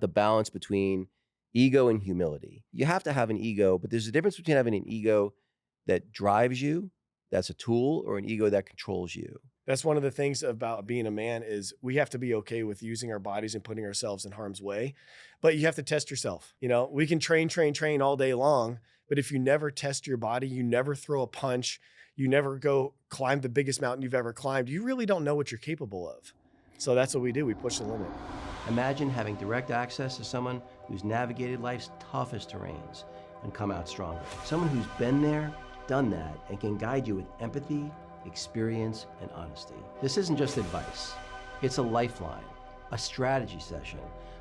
the balance between ego and humility. You have to have an ego, but there's a difference between having an ego that drives you, that's a tool, or an ego that controls you. That's one of the things about being a man is we have to be okay with using our bodies and putting ourselves in harm's way, but you have to test yourself. We can train all day long, but if you never test your body, you never throw a punch, you never go climb the biggest mountain you've ever climbed, you really don't know what you're capable of. So that's what we do. We push the limit. Imagine having direct access to someone who's navigated life's toughest terrains and come out stronger. Someone who's been there, done that, and can guide you with empathy, experience, and honesty. This isn't just advice. It's a lifeline, a strategy session,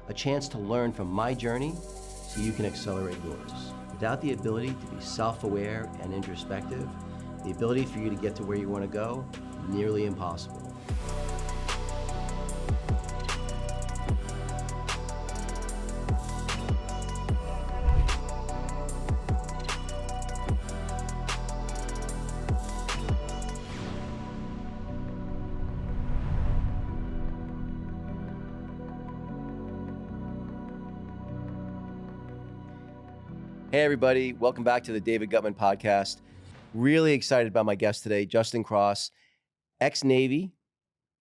a chance to learn from my journey so you can accelerate yours. Without the ability to be self-aware and introspective, the ability for you to get to where you want to go, nearly impossible. Hey everybody, welcome back to the David Guttman podcast. Really excited about my guest today, Justin Cross, ex-Navy.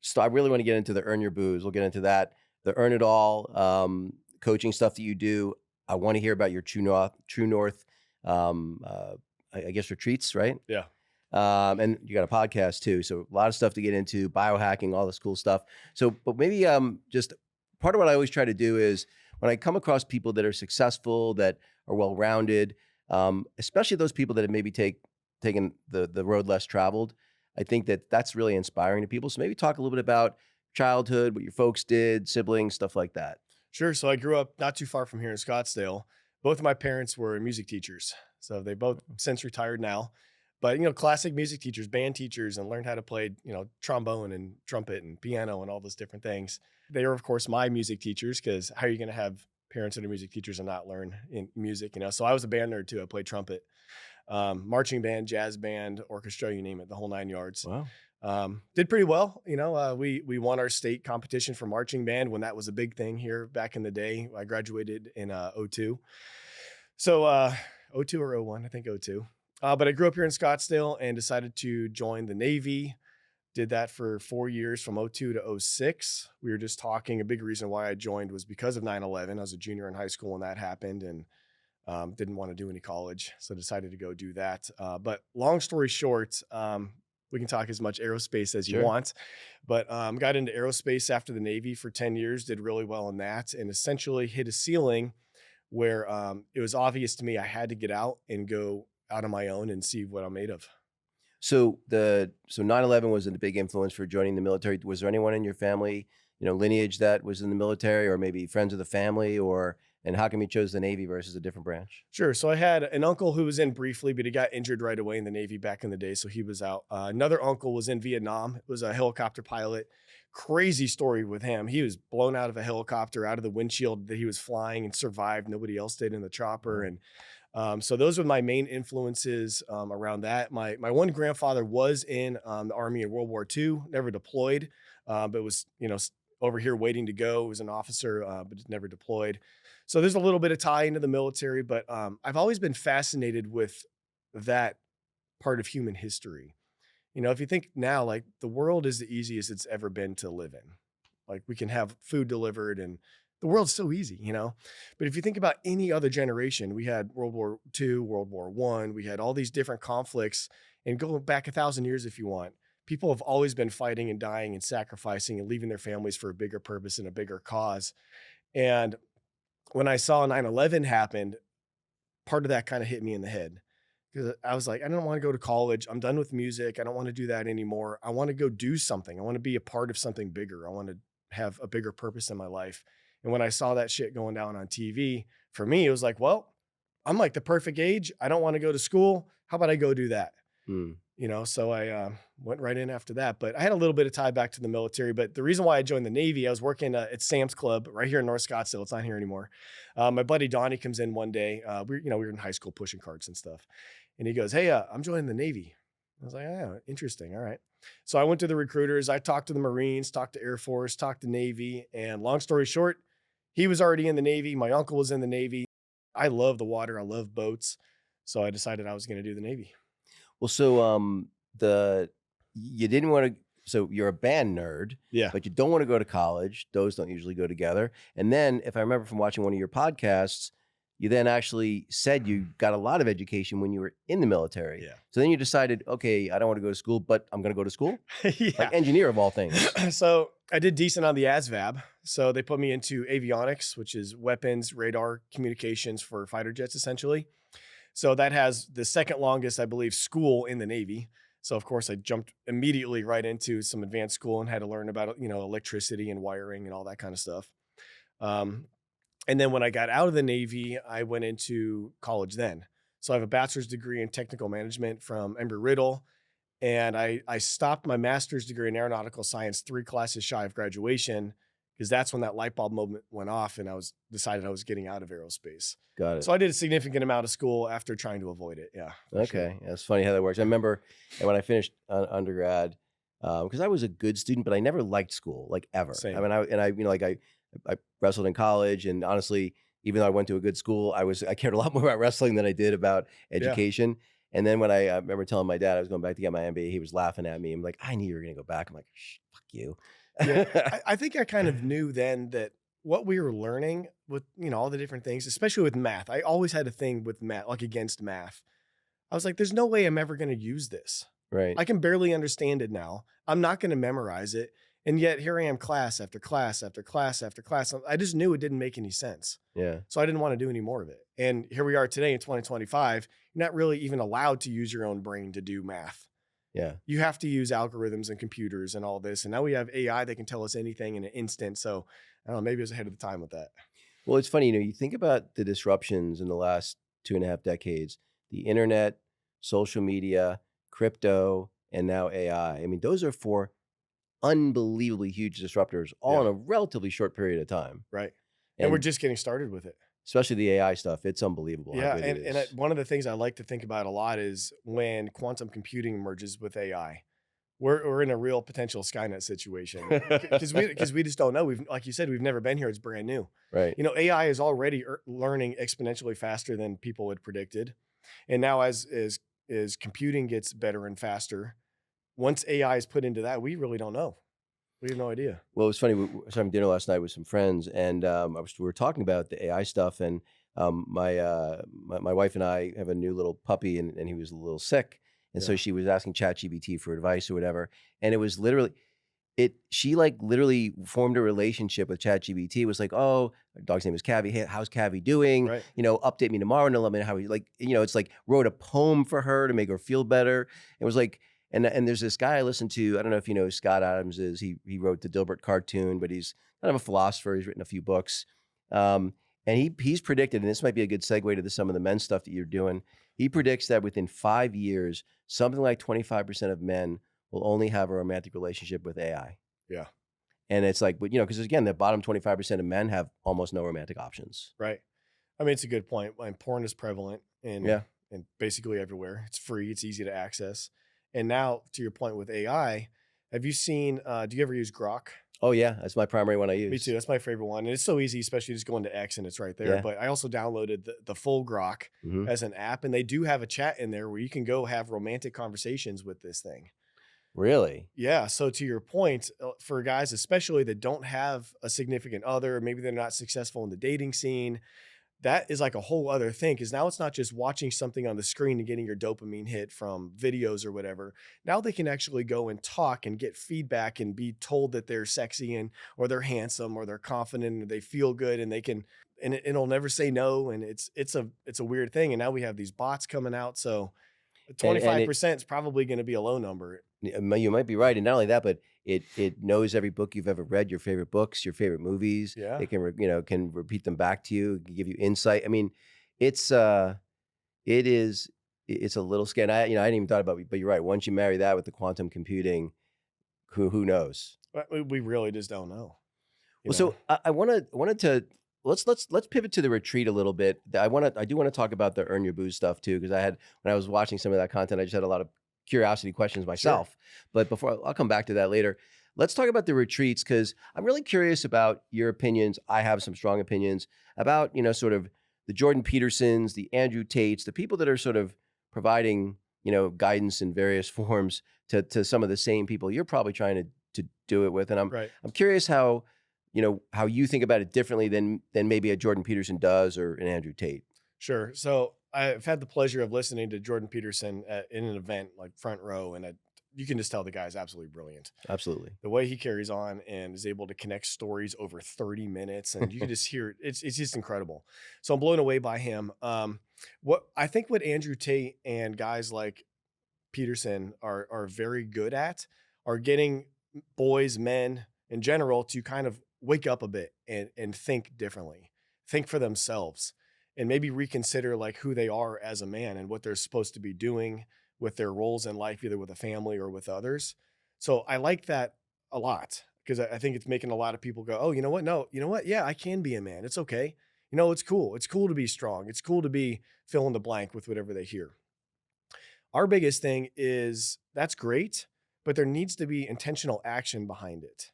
So I really want to get into the Earn Your Booze. We'll get into that, the Earn It All coaching stuff that you do. I want to hear about your True North, I guess retreats, right? Yeah. And you got a podcast too, so a lot of stuff to get into, biohacking, all this cool stuff. So, but maybe just part of what I always try to do is when I come across people that are successful, that are well-rounded, especially those people that have maybe taken the road less traveled. I think that's really inspiring to people. So maybe talk a little bit about childhood, what your folks did, siblings, stuff like that. Sure. So I grew up not too far from here in Scottsdale. Both of my parents were music teachers. So they both since retired now. But, classic music teachers, band teachers, and learned how to play, trombone and trumpet and piano and all those different things. They were, of course, my music teachers, because how are you going to have parents that are music teachers and not learn in music, So I was a band nerd too. I played trumpet, marching band, jazz band, orchestra, you name it, the whole 9 yards. Wow. Did pretty well. We won our state competition for marching band when that was a big thing here back in the day. I graduated in 02. So 02 or 01, I think 02. But I grew up here in Scottsdale and decided to join the Navy. Did that for 4 years from 02 to 06. We were just talking. A big reason why I joined was because of 9/11. I was a junior in high school when that happened and didn't want to do any college. So decided to go do that. But long story short, we can talk as much aerospace as you want. But got into aerospace after the Navy for 10 years, did really well in that, and essentially hit a ceiling where it was obvious to me I had to get out and go out on my own and see what I'm made of. So 9/11 was a big influence for joining the military. Was there anyone in your family, lineage that was in the military, or maybe friends of the family, and how come you chose the Navy versus a different branch? Sure. So I had an uncle who was in briefly, but he got injured right away in the Navy back in the day, so he was out. Another uncle was in Vietnam. It was a helicopter pilot. Crazy story with him. He was blown out of a helicopter, out of the windshield that he was flying, and survived. Nobody else did in the chopper. And so those were my main influences around that. My one grandfather was in the Army in World War II, never deployed, but was, over here waiting to go. He was an officer, but never deployed. So there's a little bit of tie into the military, but I've always been fascinated with that part of human history. If you think now, like the world is the easiest it's ever been to live in. Like we can have food delivered and the world's so easy, But if you think about any other generation, we had World War II, World War I, we had all these different conflicts, and go back 1,000 years if you want. People have always been fighting and dying and sacrificing and leaving their families for a bigger purpose and a bigger cause. And when I saw 9/11 happen, part of that kind of hit me in the head. Because I was like, I don't want to go to college. I'm done with music. I don't want to do that anymore. I want to go do something. I want to be a part of something bigger. I want to have a bigger purpose in my life. And when I saw that shit going down on TV, for me, it was like, well, I'm like the perfect age. I don't want to go to school. How about I go do that? So I went right in after that. But I had a little bit of tie back to the military. But the reason why I joined the Navy, I was working at Sam's Club right here in North Scottsdale. It's not here anymore. My buddy Donnie comes in one day. We were in high school pushing carts and stuff. And he goes, hey, I'm joining the Navy. I was like, oh, interesting. All right. So I went to the recruiters. I talked to the Marines, talked to Air Force, talked to Navy. And long story short, He was already in the Navy. My uncle was in the Navy. I love the water. I love boats. So I decided I was going to do the Navy. Well, so the you didn't want to. So you're a band nerd, Yeah. but you don't want to go to college. Those don't usually go together. And then, if I remember from watching one of your podcasts, you then actually said you got a lot of education when you were in the military. Yeah. So then you decided, okay, I don't want to go to school, but I'm going to go to school. Yeah. Like engineer of all things. So I did decent on the ASVAB. So they put me into avionics, which is weapons, radar, communications for fighter jets, essentially. So that has the second longest, I believe, school in the Navy. So of course I jumped immediately right into some advanced school and had to learn about, electricity and wiring and all that kind of stuff. And then when I got out of the Navy, I went into college then. So I have a bachelor's degree in technical management from Embry-Riddle. And I stopped my master's degree in aeronautical science 3 classes shy of graduation, because that's when that light bulb moment went off and decided I was getting out of aerospace. Got it. So I did a significant amount of school after trying to avoid it. Yeah. Okay. That's funny how that works. I remember when I finished undergrad, because I was a good student, but I never liked school, like ever. Same. I mean, I wrestled in college, and honestly, even though I went to a good school, I cared a lot more about wrestling than I did about education. And then when I remember telling my dad I was going back to get my MBA, he was laughing at me. I'm like, I knew you were going to go back. I'm like, fuck you. Yeah. I think I kind of knew then that what we were learning with, all the different things, especially with math. I always had a thing with math, like against math. I was like, there's no way I'm ever going to use this. Right. I can barely understand it now. I'm not going to memorize it. And yet here I am, class after class after class after class. I just knew it didn't make any sense. Yeah. So I didn't want to do any more of it. And here we are today in 2025. You're not really even allowed to use your own brain to do math. Yeah. You have to use algorithms and computers and all this. And now we have AI that can tell us anything in an instant. So I don't know, maybe I was ahead of the time with that. Well, it's funny, you think about the disruptions in the last 2.5 decades, the internet, social media, crypto, and now AI. I mean, those are 4 unbelievably huge disruptors all in a relatively short period of time. Right. And we're just getting started with it. Especially the AI stuff. It's unbelievable. Yeah. How good it is. And one of the things I like to think about a lot is when quantum computing merges with AI. We're in a real potential Skynet situation, because we just don't know. Like you said, we've never been here. It's brand new. Right. AI is already learning exponentially faster than people had predicted. And now as computing gets better and faster, once AI is put into that, we really don't know. We have no idea. Well, it was funny. We was having dinner last night with some friends, and we were talking about the AI stuff. And my wife and I have a new little puppy, and he was a little sick. And so she was asking ChatGPT for advice or whatever. And it was literally, she like literally formed a relationship with ChatGPT. It was like, oh, our dog's name is Cavi. Hey, how's Cavi doing? Right. Update me tomorrow and let me know how he, like, it's like wrote a poem for her to make her feel better. It was like, and there's this guy I listened to, I don't know if you know who Scott Adams is. He wrote the Dilbert cartoon, but he's kind of a philosopher. He's written a few books. And he's predicted, and this might be a good segue to some of the men's stuff that you're doing. He predicts that within 5 years, something like 25% of men will only have a romantic relationship with AI. Yeah. And it's like, but because again, the bottom 25% of men have almost no romantic options. Right. I mean, it's a good point. Porn is prevalent and basically everywhere. It's free. It's easy to access. And now, to your point with AI, have you seen, do you ever use Grok? Oh yeah, that's my primary one I use. Me too. That's my favorite one. And it's so easy, especially just going to X and it's right there. Yeah. But I also downloaded the full Grok as an app, and they do have a chat in there where you can go have romantic conversations with this thing. Really? Yeah. So to your point, for guys, especially that don't have a significant other, maybe they're not successful in the dating scene, that is like a whole other thing, because now it's not just watching something on the screen and getting your dopamine hit from videos or whatever. Now they can actually go and talk and get feedback and be told that they're sexy or they're handsome or they're confident or they feel good, and they can, and it'll never say no. And it's a weird thing. And now we have these bots coming out. So 25% is probably going to be a low number. You might be right. And not only that, but it knows every book you've ever read, your favorite books, your favorite movies. Yeah. It can, can repeat them back to you, give you insight. I mean, it's a little scary. I hadn't even thought about it, but you're right. Once you marry that with the quantum computing, who knows? We really just don't know. So I wanted to, let's pivot to the retreat a little bit. I do want to talk about the Earn Your Booze stuff too, because when I was watching some of that content, I just had a lot of curiosity questions myself. Sure. But before, I'll come back to that later. let's talk about the retreats because I'm really curious about your opinions. I have some strong opinions about, sort of the Jordan Petersons, the Andrew Tates, the people that are sort of providing, guidance in various forms to some of the same people you're probably trying to do it with. And Right. I'm curious how, how you think about it differently than maybe a Jordan Peterson does or an Andrew Tate. Sure. So I've had the pleasure of listening to Jordan Peterson in an event like front row, and you can just tell the guy's absolutely brilliant. Absolutely. The way he carries on and is able to connect stories over 30 minutes, and you can just hear it's just incredible. So I'm blown away by him. What Andrew Tate and guys like Peterson are very good at are getting boys, men in general, to kind of wake up a bit and think differently, think for themselves, and maybe reconsider like who they are as a man and what they're supposed to be doing with their roles in life, either with a family or with others. So I like that a lot because I think it's making a lot of people go, oh, you know what? No, you know what? Yeah, I can be a man. It's okay. It's cool. It's cool to be strong. It's cool to be fill in the blank with whatever they hear. Our biggest thing is that's great, but there needs to be intentional action behind it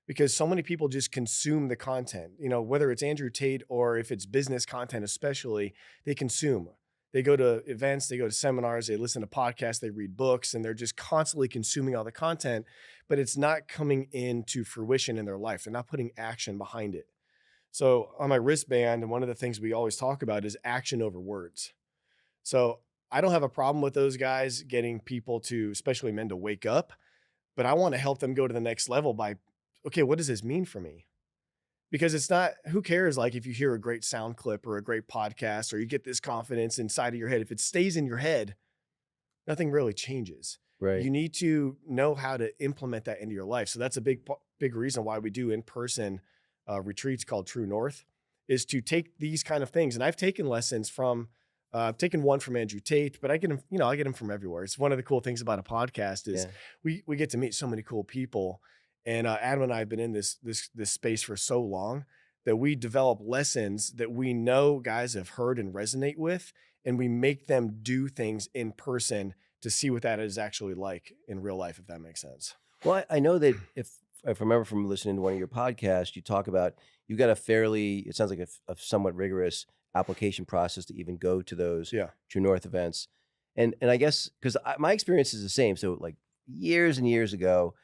because so many people just consume the content, whether it's Andrew Tate or if it's business content, especially, they consume. They go to events, they go to seminars, they listen to podcasts, they read books, and they're just constantly consuming all the content, but it's not coming into fruition in their life. They're not putting action behind it. So on my wristband, and one of the things we always talk about is action over words. So I don't have a problem with those guys getting people to, especially men, to wake up, but I want to help them go to the next level by, okay, what does this mean for me? Because it's not, who cares, like if you hear a great sound clip or a great podcast or you get this confidence inside of your head, if it stays in your head, nothing really changes. Right. You need to know how to implement that into your life. So that's a big reason why we do in-person retreats called True North, is to take these kind of things. And I've taken lessons from, I've taken one from Andrew Tate, but I get them, I get them from everywhere. It's one of the cool things about a podcast is we get to meet so many cool people. And Adam and I have been in this space for so long that we develop lessons that we know guys have heard and resonate with, and we make them do things in person to see what that is actually like in real life, if that makes sense. Well, I know that if I remember from listening to one of your podcasts, you talk about you've got it sounds like a somewhat rigorous application process to even go to those True North events. And I guess because my experience is the same. So like years and years ago,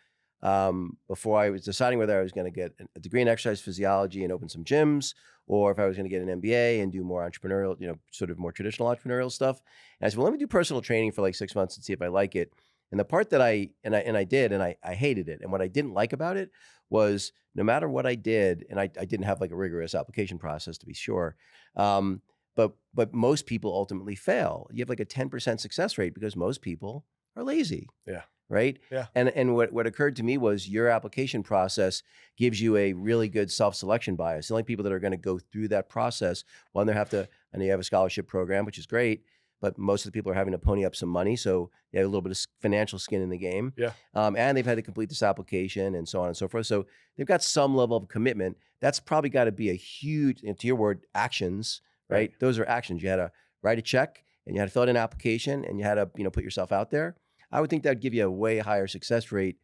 before I was deciding whether I was going to get a degree in exercise physiology and open some gyms, or if I was going to get an MBA and do more entrepreneurial, sort of more traditional entrepreneurial stuff. And I said, well, let me do personal training for like 6 months and see if I like it. And the part that I did, and I hated it. And what I didn't like about it was no matter what I did, and I didn't have like a rigorous application process to be sure. But most people ultimately fail. You have like a 10% success rate because most people are lazy. Yeah. Right? Yeah. And what occurred to me was your application process gives you a really good self-selection bias. The only people that are going to go through that process, one, and you have a scholarship program, which is great, but most of the people are having to pony up some money. So they have a little bit of financial skin in the game. Yeah. And they've had to complete this application and so on and so forth. So they've got some level of commitment. That's probably got to be a huge, and to your word, actions, right? Those are actions. You had to write a check and you had to fill out an application and you had to, put yourself out there. I would think that'd give you a way higher success rate,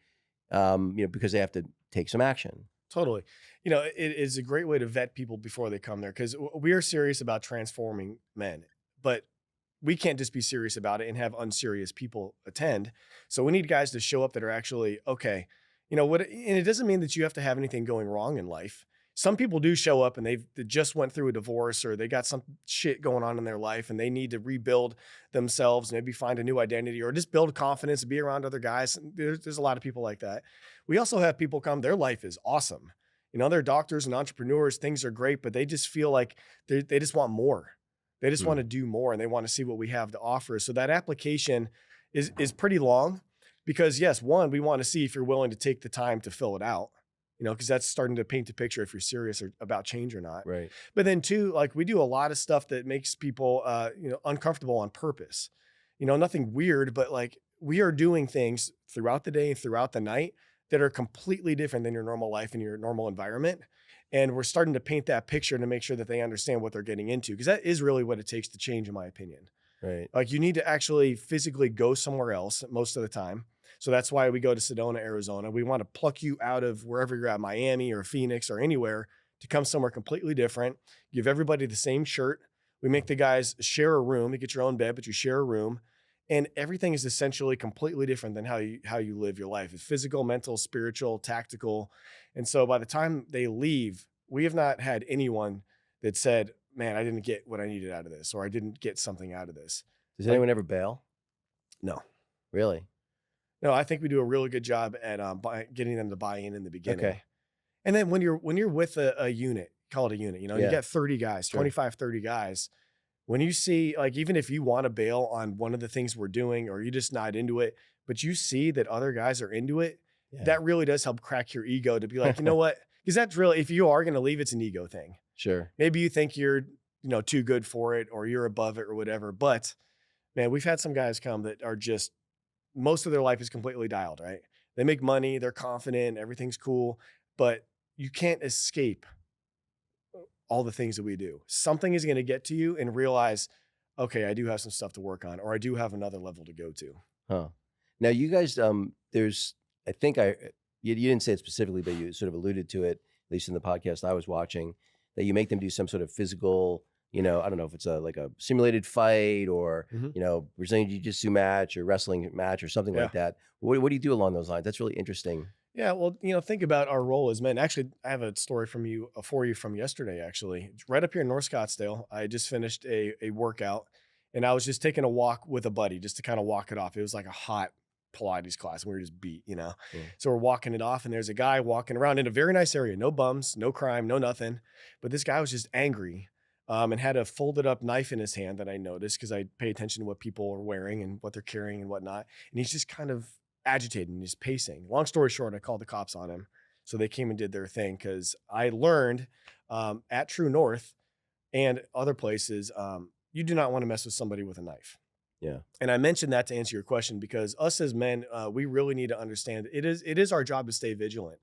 because they have to take some action. Totally. It is a great way to vet people before they come there because we are serious about transforming men, but we can't just be serious about it and have unserious people attend. So we need guys to show up that are actually, okay, and it doesn't mean that you have to have anything going wrong in life. Some people do show up and they just went through a divorce or they got some shit going on in their life and they need to rebuild themselves, maybe find a new identity or just build confidence and be around other guys. There's a lot of people like that. We also have people come, their life is awesome. They're doctors and entrepreneurs, things are great, but they just feel like they just want more. They just want to do more and they want to see what we have to offer. So that application is pretty long because yes, one, we want to see if you're willing to take the time to fill it out. Because that's starting to paint the picture if you're serious about change or not. Right. But then two, like we do a lot of stuff that makes people, uncomfortable on purpose. Nothing weird, but like we are doing things throughout the day and throughout the night that are completely different than your normal life and your normal environment. And we're starting to paint that picture to make sure that they understand what they're getting into. Because that is really what it takes to change, in my opinion. Right. Like you need to actually physically go somewhere else most of the time. So that's why we go to Sedona, Arizona. We want to pluck you out of wherever you're at, Miami or Phoenix or anywhere, to come somewhere completely different. Give everybody the same shirt. We make the guys share a room. You get your own bed, but you share a room. And everything is essentially completely different than how you live your life. It's physical, mental, spiritual, tactical. And so by the time they leave, we have not had anyone that said, man, I didn't get what I needed out of this, or I didn't get something out of this. Does anyone ever bail? No. Really? No, I think we do a really good job at getting them to buy in the beginning. Okay. And then when you're with a unit, call it a unit, you Yeah. got 30 guys, Sure. 25, 30 guys. When you see, like, even if you want to bail on one of the things we're doing, or you're just not into it, but you see that other guys are into it, Yeah. that really does help crack your ego to be like, you know what? Because that's really, if you are going to leave, it's an ego thing. Sure. Maybe you think you're, too good for it, or you're above it or whatever. But man, we've had some guys come that are just, most of their life is completely dialed, right? They make money, they're confident, everything's cool, but you can't escape all the things that we do. Something is going to get to you and realize, okay, I do have some stuff to work on, or I do have another level to go to. Huh. Now you guys, there's, I think you didn't say it specifically, but you sort of alluded to it, at least in the podcast I was watching, that you make them do some sort of physical, I don't know if it's like a simulated fight, or, Brazilian Jiu-Jitsu match or wrestling match or something like that. What do you do along those lines? That's really interesting. Yeah, well, think about our role as men. Actually, I have a story for you from yesterday, actually. Right up here in North Scottsdale, I just finished a workout, and I was just taking a walk with a buddy just to kind of walk it off. It was like a hot Pilates class, and we were just beat, Yeah. So we're walking it off, and there's a guy walking around in a very nice area. No bums, no crime, no nothing. But this guy was just angry, and had a folded up knife in his hand that I noticed, because I pay attention to what people are wearing and what they're carrying and whatnot. And he's just kind of agitated and he's pacing. Long story short, I called the cops on him. So they came and did their thing, because I learned at True North and other places, you do not want to mess with somebody with a knife. Yeah. And I mentioned that to answer your question, because us as men, we really need to understand it is our job to stay vigilant.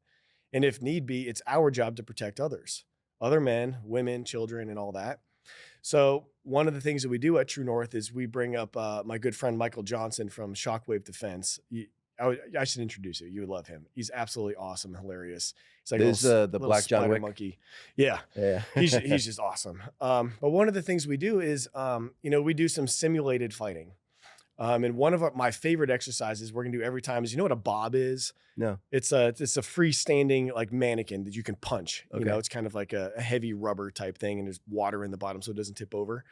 And if need be, it's our job to protect others, other men, women, children, and all that. So one of the things that we do at True North is we bring up my good friend Michael Johnson from Shockwave Defense. I should introduce you. You would love him. He's absolutely awesome, hilarious. He's like the Black John Wick monkey. Yeah, yeah. he's just awesome. But one of the things we do is, we do some simulated fighting. And one of my favorite exercises we're gonna do every time is, you know what a bob is? No. It's a freestanding like mannequin that you can punch. Okay. It's kind of like a heavy rubber type thing, and there's water in the bottom so it doesn't tip over.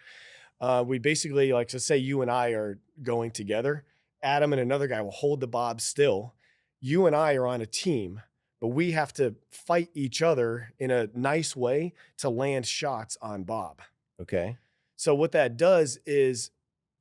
We basically, like, so say you and I are going together. Adam and another guy will hold the bob still. You and I are on a team, but we have to fight each other in a nice way to land shots on Bob. Okay. So what that does is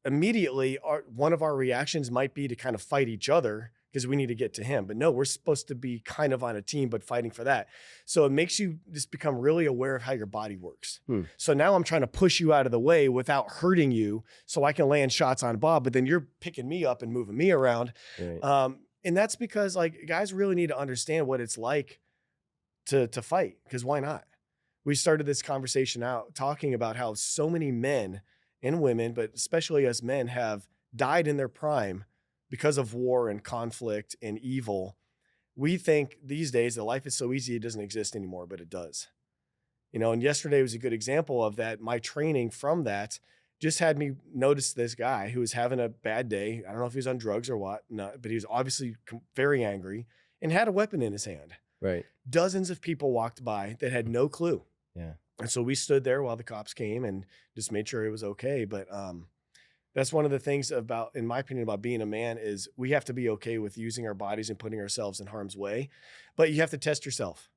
immediately one of our reactions might be to kind of fight each other because we need to get to him. But no, we're supposed to be kind of on a team, but fighting for that. So it makes you just become really aware of how your body works. So now I'm trying to push you out of the way without hurting you so I can land shots on Bob, but then you're picking me up and moving me around. Right. And that's because, like, guys really need to understand what it's like to fight, because why not? We started this conversation out talking about how so many men and women, but especially as men, have died in their prime because of war and conflict and evil. We think these days that life is so easy it doesn't exist anymore, but it does. And yesterday was a good example of that. My training from that just had me notice this guy who was having a bad day. I don't know if he was on drugs or what, but he was obviously very angry and had a weapon in his hand. Right. Dozens of people walked by that had no clue. Yeah. And so we stood there while the cops came and just made sure it was okay. But that's one of the things in my opinion, about being a man, is we have to be okay with using our bodies and putting ourselves in harm's way. But you have to test yourself.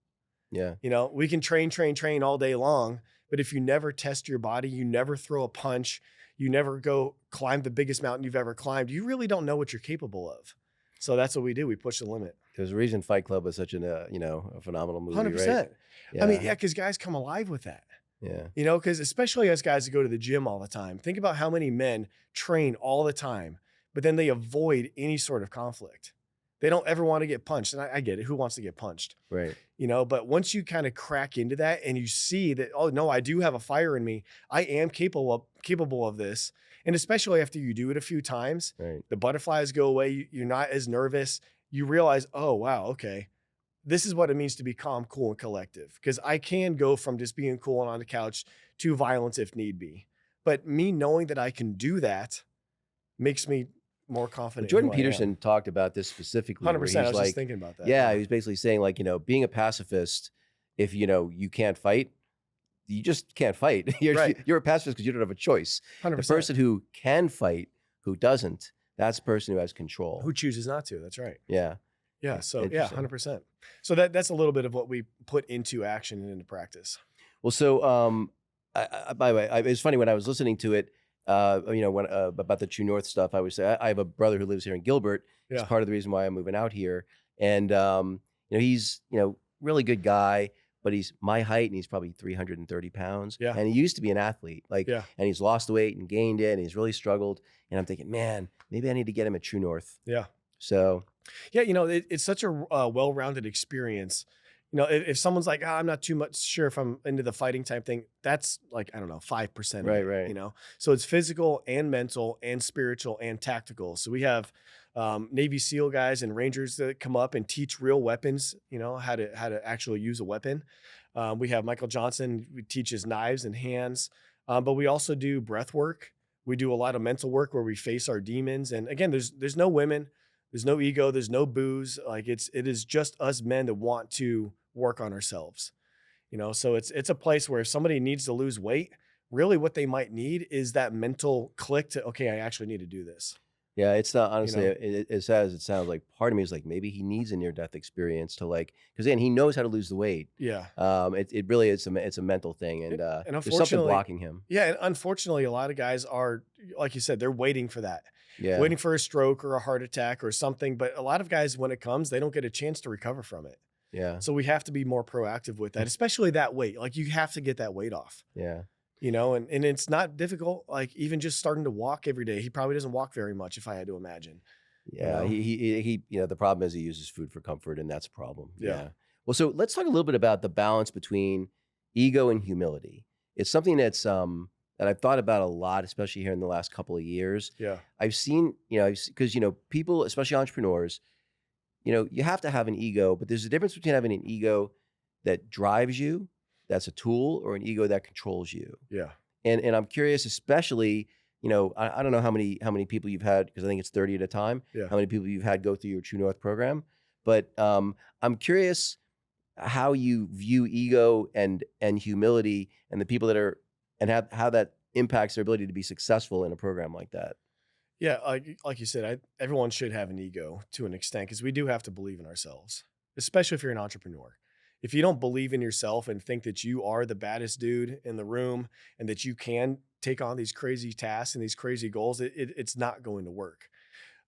Yeah. We can train all day long, but if you never test your body, you never throw a punch, you never go climb the biggest mountain you've ever climbed, you really don't know what you're capable of. So that's what we do. We push the limit. There's a reason Fight Club is such a phenomenal movie, 100%. right? Yeah. I mean, yeah, because guys come alive with that. Yeah. Because especially as guys that go to the gym all the time, think about how many men train all the time, but then they avoid any sort of conflict. They don't ever want to get punched. And I get it. Who wants to get punched? Right. You know, but once you kind of crack into that and you see that, oh no, I do have a fire in me. I am capable of this. And especially after you do it a few times, Right. the butterflies go away. You're not as nervous. You realize, oh wow, okay, this is what it means to be calm, cool, and collective. Because I can go from just being cool and on the couch to violence if need be. But me knowing that I can do that makes me more confident. Jordan Peterson talked about this specifically. 100%. Where he's I was like, just thinking about that. Yeah, he was basically saying like, being a pacifist, if you can't fight, you just can't fight. You're a pacifist because you don't have a choice. 100%. The person who can fight, who doesn't, that's the person who has control. Who chooses not to. That's right. Yeah. Yeah. So yeah, 100%. So that's a little bit of what we put into action and into practice. Well, so by the way, it's funny when I was listening to it, when about the True North stuff, I would say I have a brother who lives here in Gilbert. It's part of the reason why I'm moving out here, and he's really good guy, but he's my height and he's probably 330 pounds. Yeah. And he used to be an athlete, and he's lost weight and gained it, and he's really struggled. And I'm thinking, man, maybe I need to get him at True North. Yeah. So. Yeah, it's such a well-rounded experience. If someone's like, I'm not too much sure if I'm into the fighting type thing, that's like, I don't know, 5%. Right. So it's physical and mental and spiritual and tactical. So we have Navy SEAL guys and Rangers that come up and teach real weapons, how to actually use a weapon. We have Michael Johnson, who teaches knives and hands, but we also do breath work. We do a lot of mental work where we face our demons. And again, there's no women, there's no ego, there's no booze. Like it is just us men that want to work on ourselves, so it's a place where if somebody needs to lose weight, really what they might need is that mental click to, okay, I actually need to do this. Yeah, it's not honestly, it sounds like part of me is like, maybe he needs a near-death experience to because again, he knows how to lose the weight. Yeah. It really is, it's a mental thing. And there's something blocking him. Yeah. And unfortunately, a lot of guys are, like you said, they're waiting for that. Yeah. Waiting for a stroke or a heart attack or something. But a lot of guys, when it comes, they don't get a chance to recover from it. Yeah. So we have to be more proactive with that, especially that weight. Like you have to get that weight off. Yeah. And it's not difficult. Like even just starting to walk every day, he probably doesn't walk very much if I had to imagine. Yeah. He the problem is he uses food for comfort, and that's a problem. Yeah. Well, so let's talk a little bit about the balance between ego and humility. It's something that's, that I've thought about a lot, especially here in the last couple of years. Yeah. I've seen, because, people, especially entrepreneurs, you have to have an ego, but there's a difference between having an ego that drives you, that's a tool, or an ego that controls you. Yeah. And I'm curious, especially, I don't know how many people you've had, because I think it's 30 at a time. Yeah. How many people you've had go through your True North program, but I'm curious how you view ego and humility and the people that are, and how that impacts their ability to be successful in a program like that. Yeah, like you said, everyone should have an ego to an extent, because we do have to believe in ourselves, especially if you're an entrepreneur. If you don't believe in yourself and think that you are the baddest dude in the room and that you can take on these crazy tasks and these crazy goals, it's not going to work.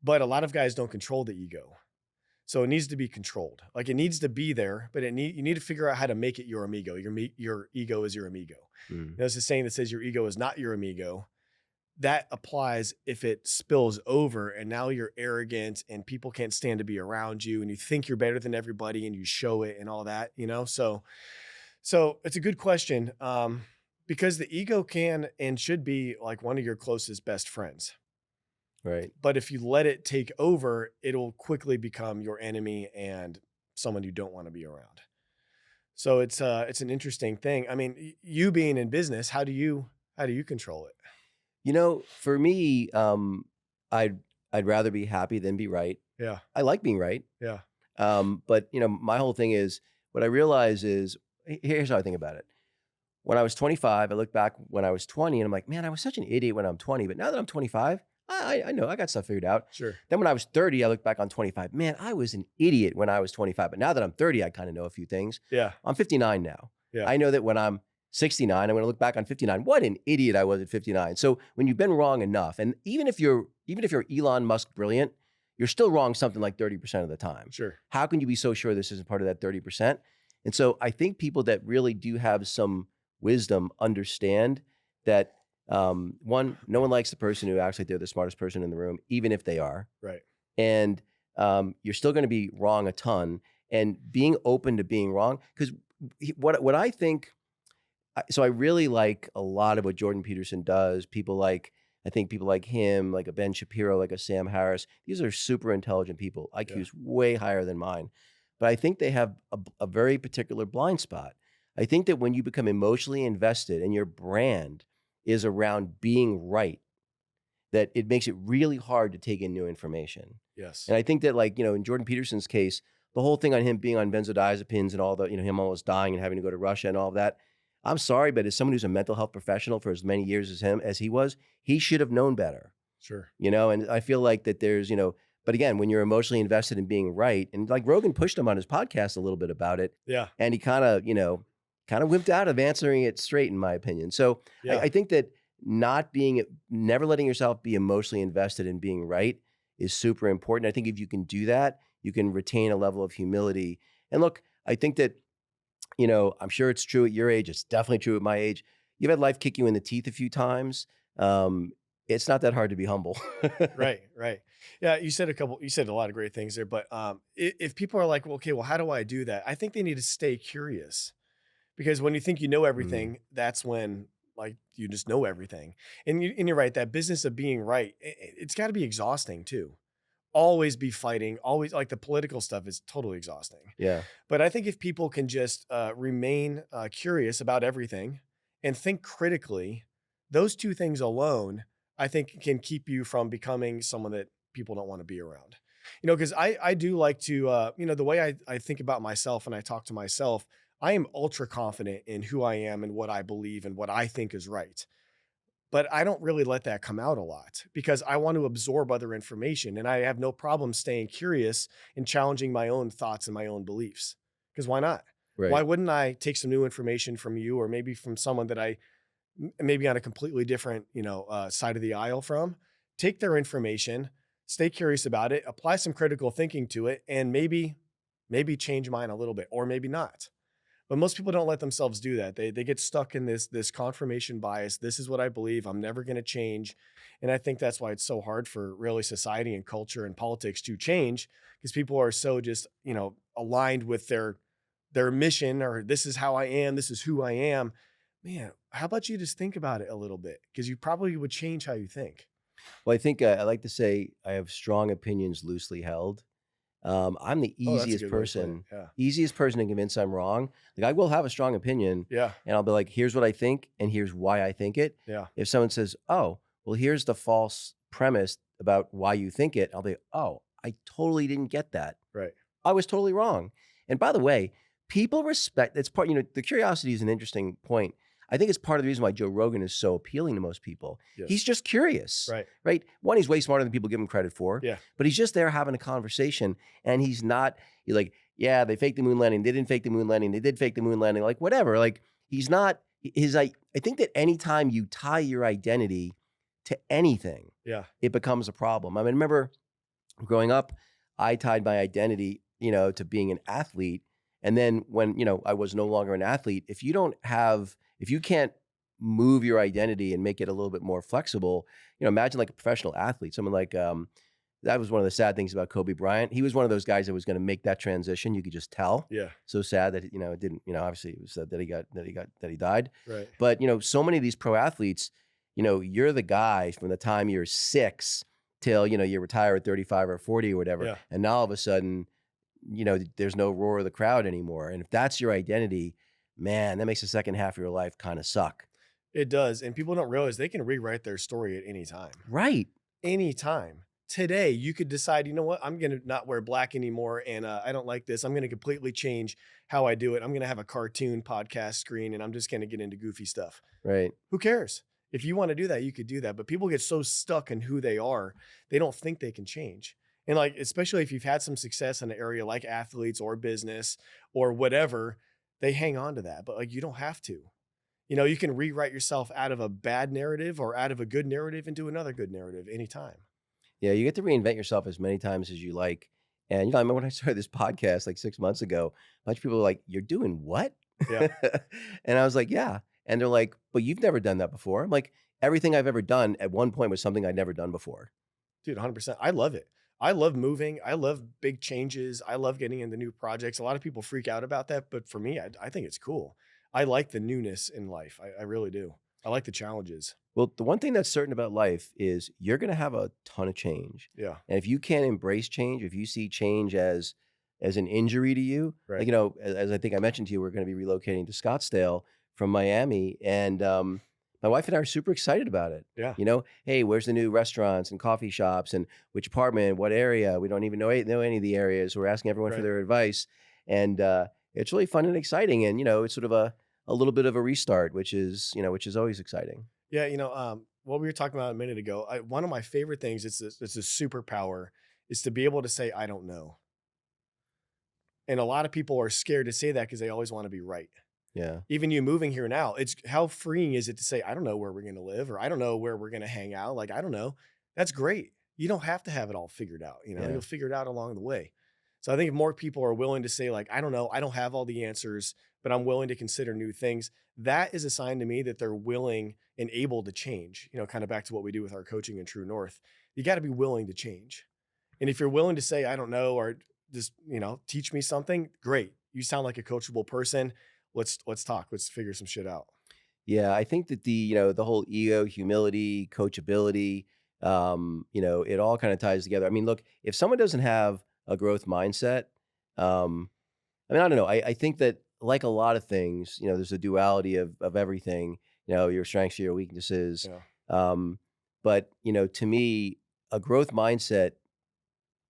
But a lot of guys don't control the ego. So it needs to be controlled. Like it needs to be there, but you need to figure out how to make it your amigo. Your ego is your amigo. There's a saying that says your ego is not your amigo. That applies if it spills over and now you're arrogant and people can't stand to be around you and you think you're better than everybody and you show it and all that, So it's a good question, because the ego can and should be like one of your closest best friends. Right. But if you let it take over, it'll quickly become your enemy and someone you don't want to be around. So it's an interesting thing. I mean, you being in business, how do you control it? For me, I'd rather be happy than be right. Yeah. I like being right. Yeah. But my whole thing is, what I realize is, here's how I think about it. When I was 25, I look back when I was 20 and I'm like, man, I was such an idiot when I'm 20, but now that I'm 25, I know I got stuff figured out. Sure. Then when I was 30, I look back on 25, man, I was an idiot when I was 25, but now that I'm 30, I kind of know a few things. Yeah. I'm 59 now. Yeah. I know that when I'm 69, I'm going to look back on 59. What an idiot I was at 59. So when you've been wrong enough, and even if you're Elon Musk brilliant, you're still wrong something like 30% of the time. Sure. How can you be so sure this isn't part of that 30%? And so I think people that really do have some wisdom understand that, one, no one likes the person who acts like they're the smartest person in the room, even if they are. Right. And you're still going to be wrong a ton. And being open to being wrong, because what I think, so I really like a lot of what Jordan Peterson does. I think people like him, like a Ben Shapiro, like a Sam Harris. These are super intelligent people. Yeah. IQ's way higher than mine, but I think they have a very particular blind spot. I think that when you become emotionally invested and your brand is around being right, that it makes it really hard to take in new information. Yes. And I think that, like, in Jordan Peterson's case, the whole thing on him being on benzodiazepines and all the, him almost dying and having to go to Russia and all of that. I'm sorry, but as someone who's a mental health professional for as many years as he was, he should have known better. Sure. And I feel like that there's, but again, when you're emotionally invested in being right, and like Rogan pushed him on his podcast a little bit about it. Yeah. And he kind of wimped out of answering it straight, in my opinion. So Yeah. I think that never letting yourself be emotionally invested in being right is super important. I think if you can do that, you can retain a level of humility. And look, I think that, I'm sure it's true at your age. It's definitely true at my age. You've had life kick you in the teeth a few times. It's not that hard to be humble. Right. Yeah. You said a lot of great things there, but if people are like, well, okay, well, how do I do that? I think they need to stay curious, because when you think you know everything, that's when, like, you just know everything. And you're right. That business of being right, it's got to be exhausting too. Always be fighting, always, like, the political stuff is totally exhausting. Yeah. But I think if people can just remain curious about everything and think critically, those two things alone, I think, can keep you from becoming someone that people don't want to be around. Because I do like to, the way I think about myself and I talk to myself, I am ultra confident in who I am and what I believe and what I think is right. But I don't really let that come out a lot, because I want to absorb other information, and I have no problem staying curious and challenging my own thoughts and my own beliefs. Because why not? Right. Why wouldn't I take some new information from you, or maybe from someone that I maybe on a completely different, side of the aisle from? Take their information, stay curious about it, apply some critical thinking to it, and maybe change mine a little bit, or maybe not. But most people don't let themselves do that. They get stuck in this confirmation bias. This is what I believe. I'm never going to change. And I think that's why it's so hard for really society and culture and politics to change, because people are so just, aligned with their mission, or this is how I am, this is who I am. Man, how about you just think about it a little bit? Because you probably would change how you think. Well, I think I like to say I have strong opinions loosely held. I'm the Oh, that's a easiest good way to put it. person, Yeah. easiest person to convince I'm wrong. Like, I will have a strong opinion, Yeah. and I'll be like, here's what I think, and here's why I think it. Yeah. If someone says, oh, well, here's the false premise about why you think it, I'll be, oh, I totally didn't get that. Right. I was totally wrong. And by the way, people respect, it's part, the curiosity is an interesting point. I think it's part of the reason why Joe Rogan is so appealing to most people. Yes. He's just curious, Right. One, he's way smarter than people give him credit for. Yeah. But he's just there having a conversation, and he's like, yeah, they faked the moon landing. They didn't fake the moon landing. They did fake the moon landing. Like, whatever. Like, he's not I think that anytime you tie your identity to anything, Yeah. it becomes a problem. I mean, remember growing up, I tied my identity, to being an athlete. And then when, I was no longer an athlete, if you can't move your identity and make it a little bit more flexible, imagine like a professional athlete, someone like, that was one of the sad things about Kobe Bryant. He was one of those guys that was going to make that transition. You could just tell. Yeah. So sad that, it didn't, obviously it was sad that he died. Right. But, so many of these pro athletes, you're the guy from the time you're 6 till, you retire at 35 or 40 or whatever. Yeah. And now all of a sudden, there's no roar of the crowd anymore. And if that's your identity, man, that makes the second half of your life kind of suck. It does. And people don't realize they can rewrite their story at any time. Right. Anytime. Today, you could decide, you know what, I'm going to not wear black anymore, and I don't like this. I'm going to completely change how I do it. I'm going to have a cartoon podcast screen, and I'm just going to get into goofy stuff. Right. Who cares? If you want to do that, you could do that. But people get so stuck in who they are, they don't think they can change. And like, especially if you've had some success in an area like athletes or business or whatever, they hang on to that. But like, you don't have to. You can rewrite yourself out of a bad narrative or out of a good narrative into another good narrative anytime. Yeah, you get to reinvent yourself as many times as you like. And, I remember when I started this podcast like 6 months ago, a bunch of people were like, you're doing what? Yeah. And I was like, yeah. And they're like, but you've never done that before. I'm like, everything I've ever done at one point was something I'd never done before. Dude, 100%. I love it. I love moving. I love big changes. I love getting into new projects. A lot of people freak out about that, but for me, I think it's cool. I like the newness in life. I really do. I like the challenges. Well, the one thing that's certain about life is you're going to have a ton of change. Yeah. And if you can't embrace change, if you see change as an injury to you, like, Right. as I think I mentioned to you, we're going to be relocating to Scottsdale from Miami. And my wife and I are super excited about it. Yeah. Hey, where's the new restaurants and coffee shops and which apartment, what area? We don't even know any of the areas. We're asking everyone for Right. their advice. And it's really fun and exciting. And, it's sort of a little bit of a restart, which is always exciting. Yeah. What we were talking about a minute ago, one of my favorite things, it's a superpower, is to be able to say, I don't know. And a lot of people are scared to say that because they always want to be right. Yeah. Even you moving here now, it's how freeing is it to say, I don't know where we're going to live, or I don't know where we're going to hang out. Like, I don't know. That's great. You don't have to have it all figured out. Yeah. You'll figure it out along the way. So I think if more people are willing to say, like, I don't know, I don't have all the answers, but I'm willing to consider new things, that is a sign to me that they're willing and able to change, kind of back to what we do with our coaching in True North. You got to be willing to change. And if you're willing to say, I don't know, or just, teach me something, great. You sound like a coachable person. Let's talk. Let's figure some shit out. Yeah, I think that the whole ego, humility, coachability, it all kind of ties together. I mean, look, if someone doesn't have a growth mindset, I don't know. I think that like a lot of things, there's a duality of everything. Your strengths, your weaknesses. Yeah. But to me, a growth mindset,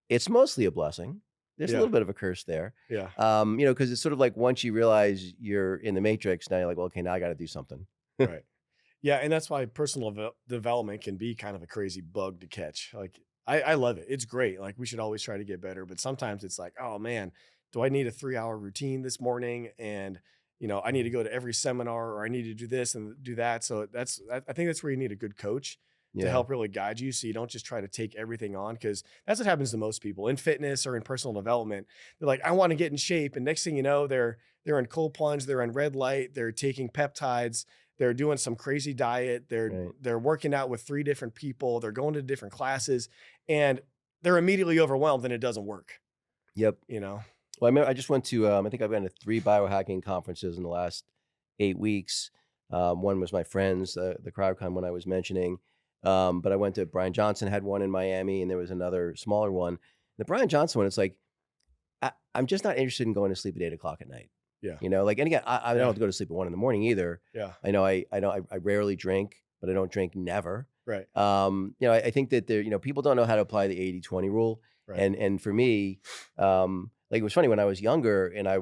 it's mostly a blessing. There's a little bit of a curse there. Yeah. Because it's sort of like once you realize you're in the matrix, now you're like, well, okay, now I got to do something. Right. Yeah. And that's why personal development can be kind of a crazy bug to catch. Like, I love it. It's great. Like, we should always try to get better. But sometimes it's like, oh man, do I need a 3-hour routine this morning? And, I need to go to every seminar, or I need to do this and do that. So I think that's where you need a good coach to help really guide you, so you don't just try to take everything on, because that's what happens to most people in fitness or in personal development. They're like, I want to get in shape, and next thing you know, they're in cold plunge, they're in red light, they're taking peptides, they're doing some crazy diet, they're working out with 3 different people, they're going to different classes, and they're immediately overwhelmed, and it doesn't work. Yep. Well, I remember I just went to I think I've been to 3 biohacking conferences in the last 8 weeks. One was my friend's, the CryoCon one I was mentioning. But I went to Brian Johnson had one in Miami, and there was another smaller one. The Brian Johnson one, it's like, I'm just not interested in going to sleep at 8:00 at night. Yeah. And again, I don't have to go to sleep at 1 in either. Yeah. I rarely drink, but I don't drink never. Right. I think that people don't know how to apply the 80-20 rule. Right. And for me, like, it was funny when I was younger, and I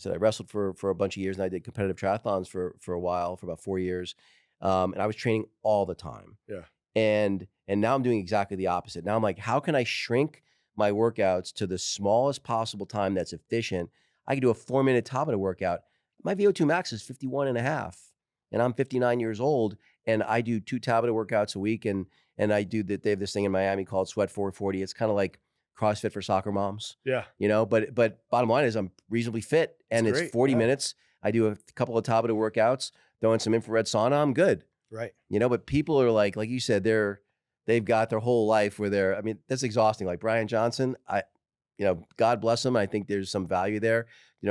wrestled for a bunch of years, and I did competitive triathlons for a while, for about 4 years. And I was training all the time. Yeah. And now I'm doing exactly the opposite. Now I'm like, how can I shrink my workouts to the smallest possible time that's efficient? I can do a 4-minute Tabata workout. My VO2 max is 51 and a half, and I'm 59 years old, and I do 2 Tabata workouts a week. And I do that. They have this thing in Miami called Sweat 440. It's kind of like CrossFit for soccer moms. Yeah. But bottom line is I'm reasonably fit, and it's 40 minutes. I do a couple of Tabata workouts, throw in some infrared sauna, I'm good. Right. But people are like you said, they've got their whole life where that's exhausting. Like Brian Johnson, God bless him. I think there's some value there,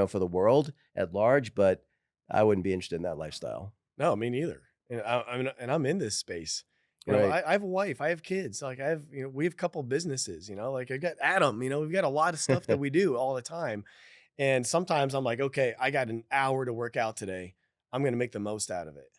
for the world at large, but I wouldn't be interested in that lifestyle. No, me neither. And I'm in this space. Right. I have a wife, I have kids. Like, we have a couple businesses, like I got Adam, we've got a lot of stuff that we do all the time. And sometimes I'm like, okay, I got an hour to work out today. I'm going to make the most out of it.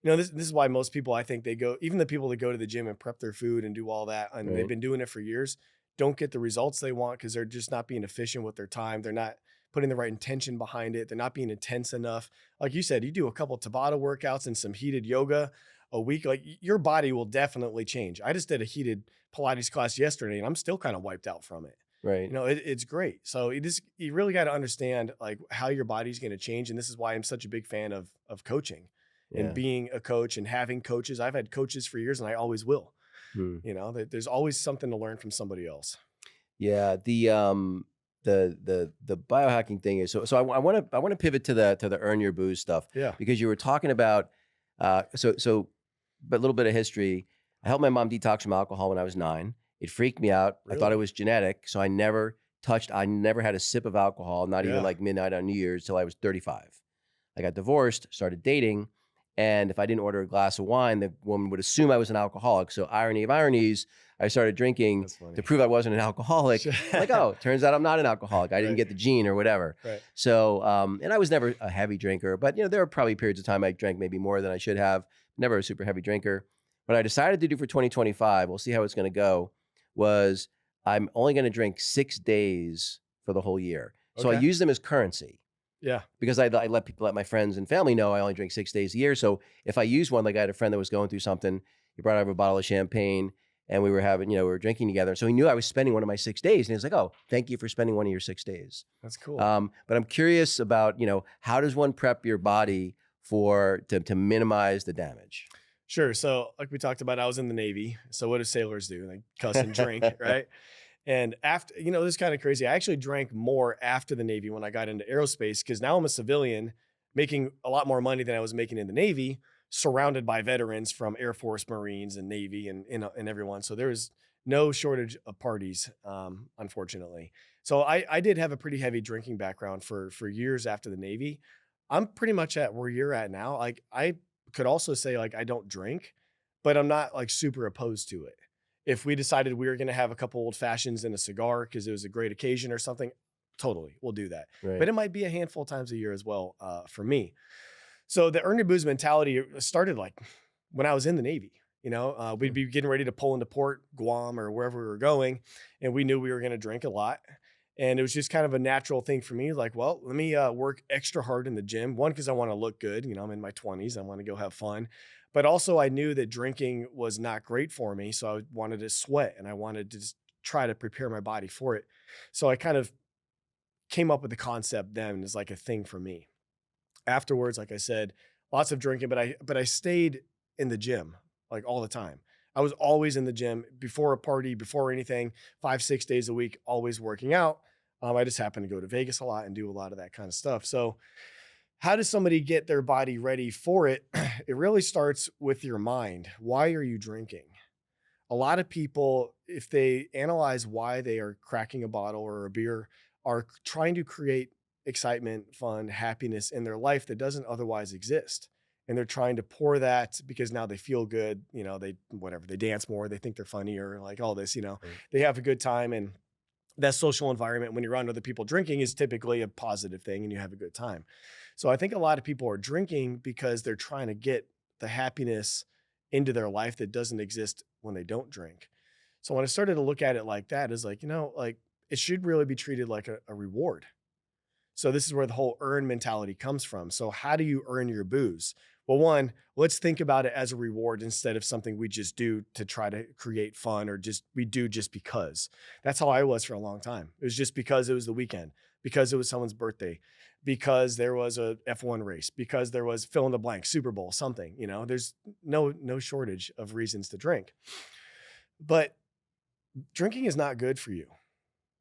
This is why most people, I think even the people that go to the gym and prep their food and do all that, and they've been doing it for years, don't get the results they want because they're just not being efficient with their time. They're not putting the right intention behind it. They're not being intense enough. Like you said, you do a couple Tabata workouts and some heated yoga a week, like your body will definitely change. I just did a heated Pilates class yesterday, and I'm still kind of wiped out from it. Right. It's great. So you really got to understand like how your body's going to change. And this is why I'm such a big fan of coaching and being a coach and having coaches. I've had coaches for years, and I always will. There's always something to learn from somebody else. Yeah. The biohacking thing is, so I want to pivot to the earn your booze stuff. Yeah. Because you were talking about, but a little bit of history. I helped my mom detox from alcohol when I was 9. It freaked me out. I thought it Really? was genetic, so I never had a sip of alcohol, not even Yeah. like midnight on New Year's till I was 35. I got divorced, started dating, and if I didn't order a glass of wine, the woman would assume I was an alcoholic. So irony of ironies, I started drinking That's to funny. prove I wasn't an alcoholic. Sure. I'm like, oh, turns out I'm not an alcoholic. I didn't Right. get the gene or whatever. Right. So, and I was never a heavy drinker, but there were probably periods of time I drank maybe more than I should have. Never a super heavy drinker. What I decided to do for 2025, we'll see how it's going to go, was I'm only going to drink 6 days for the whole year. So I Okay. use them as currency Yeah. because I let my friends and family know I only drink 6 days a year. So if I use one, like I had a friend that was going through something, he brought over a bottle of champagne and we were having, we were drinking together. So he knew I was spending one of my 6 days, and he was like, "Oh, thank you for spending one of your 6 days." That's cool. But I'm curious about, how does one prep your body to minimize the damage? Sure. So, like we talked about, I was in the Navy. So, what do sailors do? They cuss and drink, right? And after, this is kind of crazy. I actually drank more after the Navy when I got into aerospace because now I'm a civilian making a lot more money than I was making in the Navy, surrounded by veterans from Air Force, Marines, and Navy and everyone. So, there was no shortage of parties, unfortunately. So, I did have a pretty heavy drinking background for years after the Navy. I'm pretty much at where you're at now. Like, I could also say, like, I don't drink, but I'm not like super opposed to it. If we decided we were going to have a couple old fashions and a cigar because it was a great occasion or something, totally, we'll do that. But Right. it might be a handful of times a year as well for me. So the earn your booze mentality started like when I was in the Navy. We'd be getting ready to pull into port, Guam or wherever we were going, and we knew we were going to drink a lot. And it was just kind of a natural thing for me. Like, well, let me work extra hard in the gym. One, because I want to look good. I'm in my 20s. I want to go have fun. But also, I knew that drinking was not great for me. So I wanted to sweat and I wanted to just try to prepare my body for it. So I kind of came up with the concept then as like a thing for me. Afterwards, like I said, lots of drinking, but I stayed in the gym like all the time. I was always in the gym before a party, before anything, 5, 6 days a week, always working out. I just happen to go to Vegas a lot and do a lot of that kind of stuff. So, how does somebody get their body ready for it? It really starts with your mind. Why are you drinking? A lot of people, if they analyze why they are cracking a bottle or a beer, are trying to create excitement, fun, happiness in their life that doesn't otherwise exist. And they're trying to pour that because now they feel good, they dance more, they think they're funnier, like all this, Right. they have a good time. And that social environment when you're around other people drinking is typically a positive thing and you have a good time. So I think a lot of people are drinking because they're trying to get the happiness into their life that doesn't exist when they don't drink. So when I started to look at it like that, is like, like it should really be treated like a reward. So this is where the whole earn mentality comes from. So how do you earn your booze? Well, one, let's think about it as a reward instead of something we just do to try to create fun or just we do just because. That's how I was for a long time. It was just because it was the weekend, because it was someone's birthday, because there was a F1 race, because there was fill in the blank, Super Bowl, something, there's no shortage of reasons to drink. But drinking is not good for you.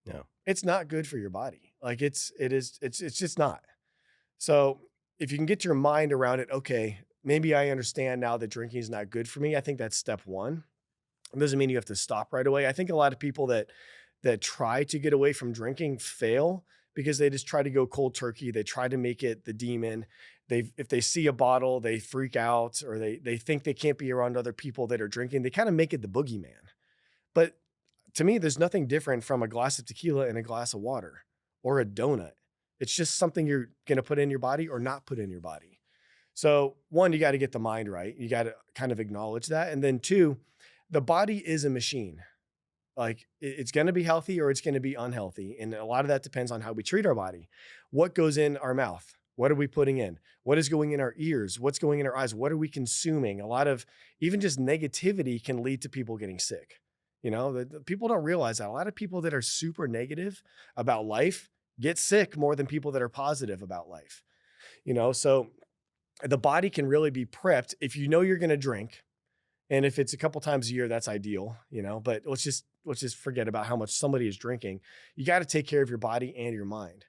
No. It's not good for your body. Like it's just not. So if you can get your mind around it, okay, maybe I understand now that drinking is not good for me. I think that's step one. It doesn't mean you have to stop right away. I think a lot of people that try to get away from drinking fail because they just try to go cold turkey. They try to make it the demon. If they see a bottle, they freak out or they think they can't be around other people that are drinking. They kind of make it the boogeyman. But to me, there's nothing different from a glass of tequila and a glass of water or a donut. It's just something you're going to put in your body or not put in your body. So, one, you got to get the mind right. You got to kind of acknowledge that. And then two, the body is a machine. Like it's going to be healthy or it's going to be unhealthy. And a lot of that depends on how we treat our body. What goes in our mouth? What are we putting in? What is going in our ears? What's going in our eyes? What are we consuming? A lot of even just negativity can lead to people getting sick. The people don't realize that a lot of people that are super negative about life get sick more than people that are positive about life. So the body can really be prepped if you're going to drink. And if it's a couple times a year, that's ideal, but let's just forget about how much somebody is drinking. You got to take care of your body and your mind.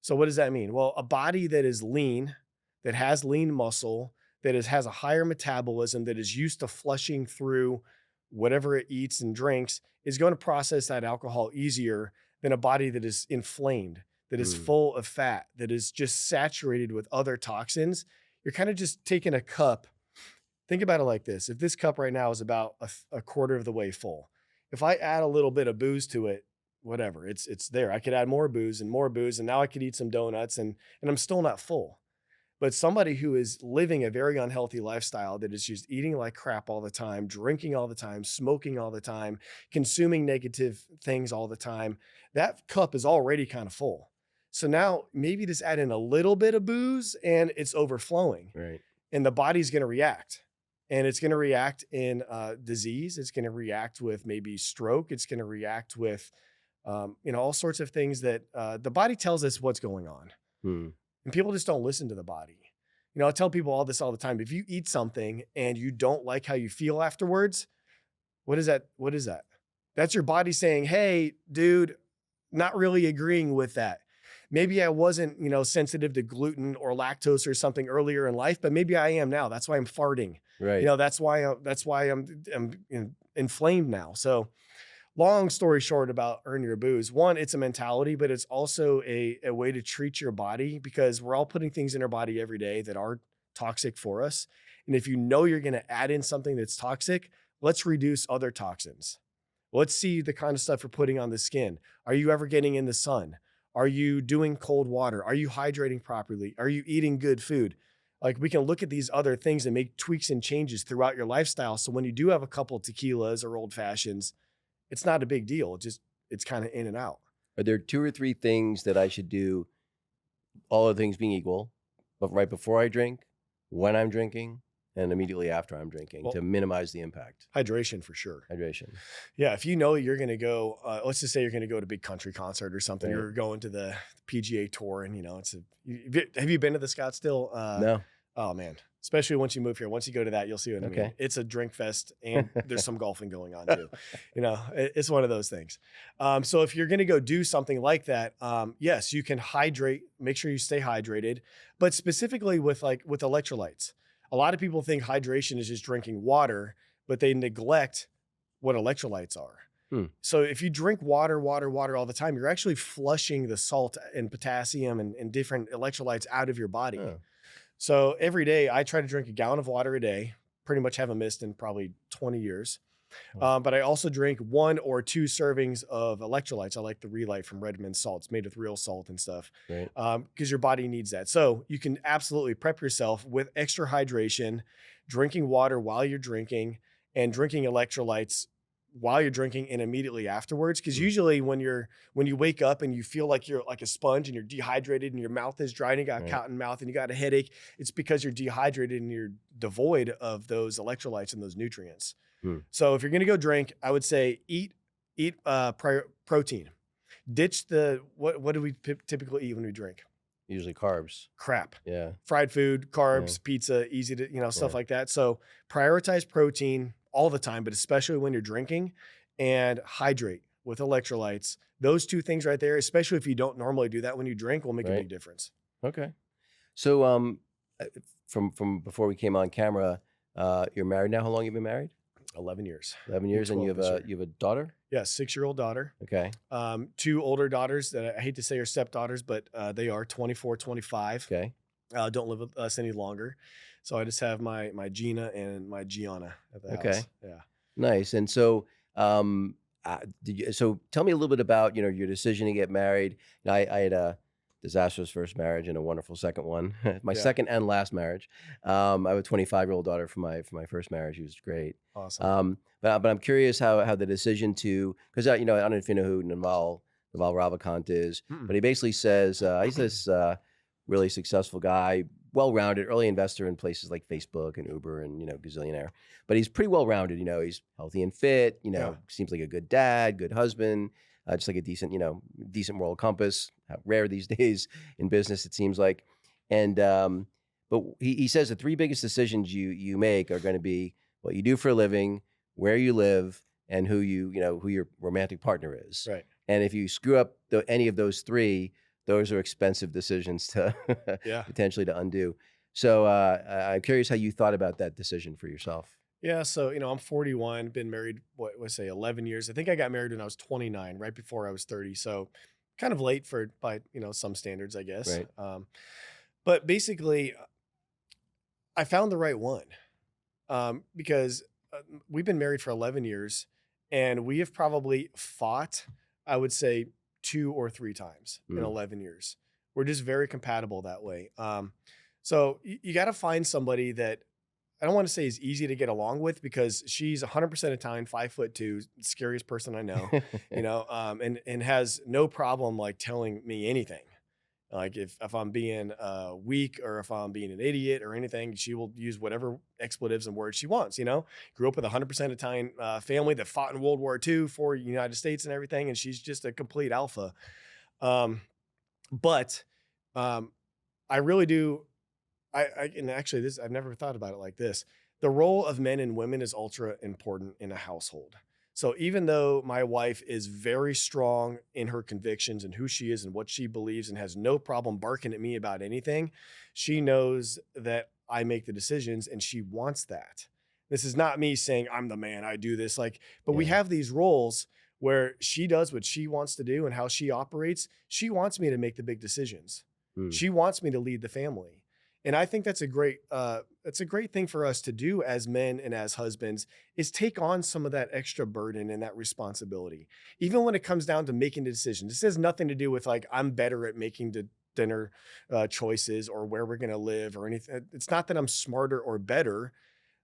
So what does that mean? Well, a body that is lean, that has lean muscle, that has a higher metabolism, that is used to flushing through whatever it eats and drinks is going to process that alcohol easier than a body that is inflamed, that is full of fat, that is just saturated with other toxins. You're kind of just taking a cup. Think about it like this. If this cup right now is about a quarter of the way full, if I add a little bit of booze to it, whatever, it's there. I could add more booze, and now I could eat some donuts and I'm still not full. But somebody who is living a very unhealthy lifestyle that is just eating like crap all the time, drinking all the time, smoking all the time, consuming negative things all the time, that cup is already kind of full. So now maybe just add in a little bit of booze and it's overflowing. Right. And the body's going to react. And it's going to react in disease. It's going to react with maybe stroke. It's going to react with, all sorts of things that the body tells us what's going on. And people just don't listen to the body. I tell people all the time. If you eat something and you don't like how you feel afterwards, what is that? What is that? That's your body saying, hey, dude, not really agreeing with that. Maybe I wasn't, sensitive to gluten or lactose or something earlier in life, but maybe I am now. That's why I'm farting. Right. That's why I'm inflamed now. So long story short about Earn Your Booze. One, it's a mentality, but it's also a way to treat your body, because we're all putting things in our body every day that are toxic for us. And if you know you're going to add in something that's toxic, let's reduce other toxins. Let's see the kind of stuff you're putting on the skin. Are you ever getting in the sun? Are you doing cold water? Are you hydrating properly? Are you eating good food? Like, we can look at these other things and make tweaks and changes throughout your lifestyle. So when you do have a couple of tequilas or old fashions, it's not a big deal. It's kind of in and out. Are there 2 or 3 things that I should do, all other things being equal, but right before I drink, when I'm drinking, and immediately after I'm drinking, to minimize the impact? Hydration for sure. Hydration. Yeah. If you know you're going to go, let's just say you're going to go to a big country concert or something, Right. You're going to the PGA Tour, and have you been to the Scottsdale? No. Oh man. Especially once you move here. Once you go to that, you'll see what I mean. Okay. It's a drink fest, and there's some golfing going on too. It's one of those things. So if you're going to go do something like that, yes, you can hydrate, make sure you stay hydrated, but specifically with electrolytes. A lot of people think hydration is just drinking water, but they neglect what electrolytes are. So if you drink water all the time, you're actually flushing the salt and potassium and different electrolytes out of your body. Oh. So every day I try to drink a gallon of water a day, pretty much haven't missed in probably 20 years. But I also drink 1 or 2 servings of electrolytes. I like the Relight from Redmond Salt. It's made with real salt and stuff. Right. Because your body needs that. So you can absolutely prep yourself with extra hydration, drinking water while you're drinking, and drinking electrolytes while you're drinking and immediately afterwards. Because usually when you wake up and you feel like you're like a sponge and you're dehydrated and your mouth is dry and you got cotton mouth and you got a headache, it's because you're dehydrated and you're devoid of those electrolytes and those nutrients. So if you're going to go drink, I would say eat protein. Ditch what do we typically eat when we drink? Usually carbs. Crap. Yeah. Fried food, carbs, pizza, easy to, stuff like that. So prioritize protein all the time, but especially when you're drinking, and hydrate with electrolytes. Those 2 things right there, especially if you don't normally do that when you drink, will make a big difference. Okay. So from before we came on camera, you're married now. How long have you been married? 11 years. 11 years, and you have a daughter? Yeah, 6-year-old daughter. Okay. 2 older daughters that I hate to say are stepdaughters, but they are 24, 25. Okay. Don't live with us any longer. So I just have my Gina and my Gianna at the house. Yeah. Nice. And so, so tell me a little bit about, your decision to get married. I had a disastrous first marriage and a wonderful second one. My second and last marriage. I have a 25-year-old daughter from my first marriage. She was great. Awesome. But I'm curious how the decision to, because I don't know if you know who Naval Ravikant is, but he basically says he's this really successful guy, well-rounded, early investor in places like Facebook and Uber and gazillionaire. But he's pretty well-rounded. He's healthy and fit. Seems like a good dad, good husband. Just like a decent moral compass. Rare these days in business, it seems like. And but he says the 3 biggest decisions you make are going to be what you do for a living, where you live, and who your romantic partner is. Right. And if you screw up any of those 3, those are expensive decisions to potentially to undo. So I'm curious how you thought about that decision for yourself. Yeah, so I'm 41, been married, what was say 11 years. I think I got married when I was 29, right before I was 30. So kind of late for by some standards, I guess. Right. But basically, I found the right one, because we've been married for 11 years, and we have probably fought, I would say, 2 or 3 times in Mm. 11 years. We're just very compatible that way. So you got to find somebody that I don't want to say is easy to get along with, because she's 100% Italian, 5'2", scariest person I know, and has no problem like telling me anything. Like if I'm being weak, or if I'm being an idiot or anything, she will use whatever expletives and words she wants. Grew up with a 100% Italian family that fought in World War II for the United States and everything, and she's just a complete alpha. Um, but um, I really do. And actually, this I've never thought about it like this. The role of men and women is ultra important in a household. So even though my wife is very strong in her convictions and who she is and what she believes, and has no problem barking at me about anything, she knows that I make the decisions and she wants that. This is not me saying I'm the man, I do this, like, but we Yeah. have these roles where she does what she wants to do and how she operates. She wants me to make the big decisions. Mm. She wants me to lead the family. And I think that's a great thing for us to do as men and as husbands, is take on some of that extra burden and that responsibility. Even when it comes down to making the decision. This has nothing to do with like I'm better at making the dinner choices or where we're going to live or anything. It's not that I'm smarter or better,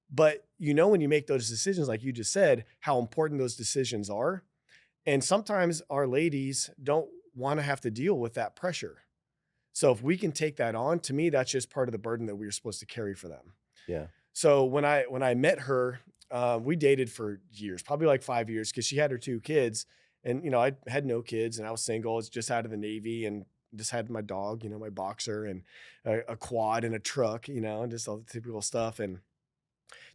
but when you make those decisions, like you just said, how important those decisions are. And sometimes our ladies don't want to have to deal with that pressure. So if we can take that on, to me, that's just part of the burden that we were supposed to carry for them. Yeah. So when I met her, we dated for years, probably like 5 years, because she had her 2 kids, and I had no kids, and I was single. I was just out of the Navy, and just had my dog, my boxer, and a quad and a truck, and just all the typical stuff. And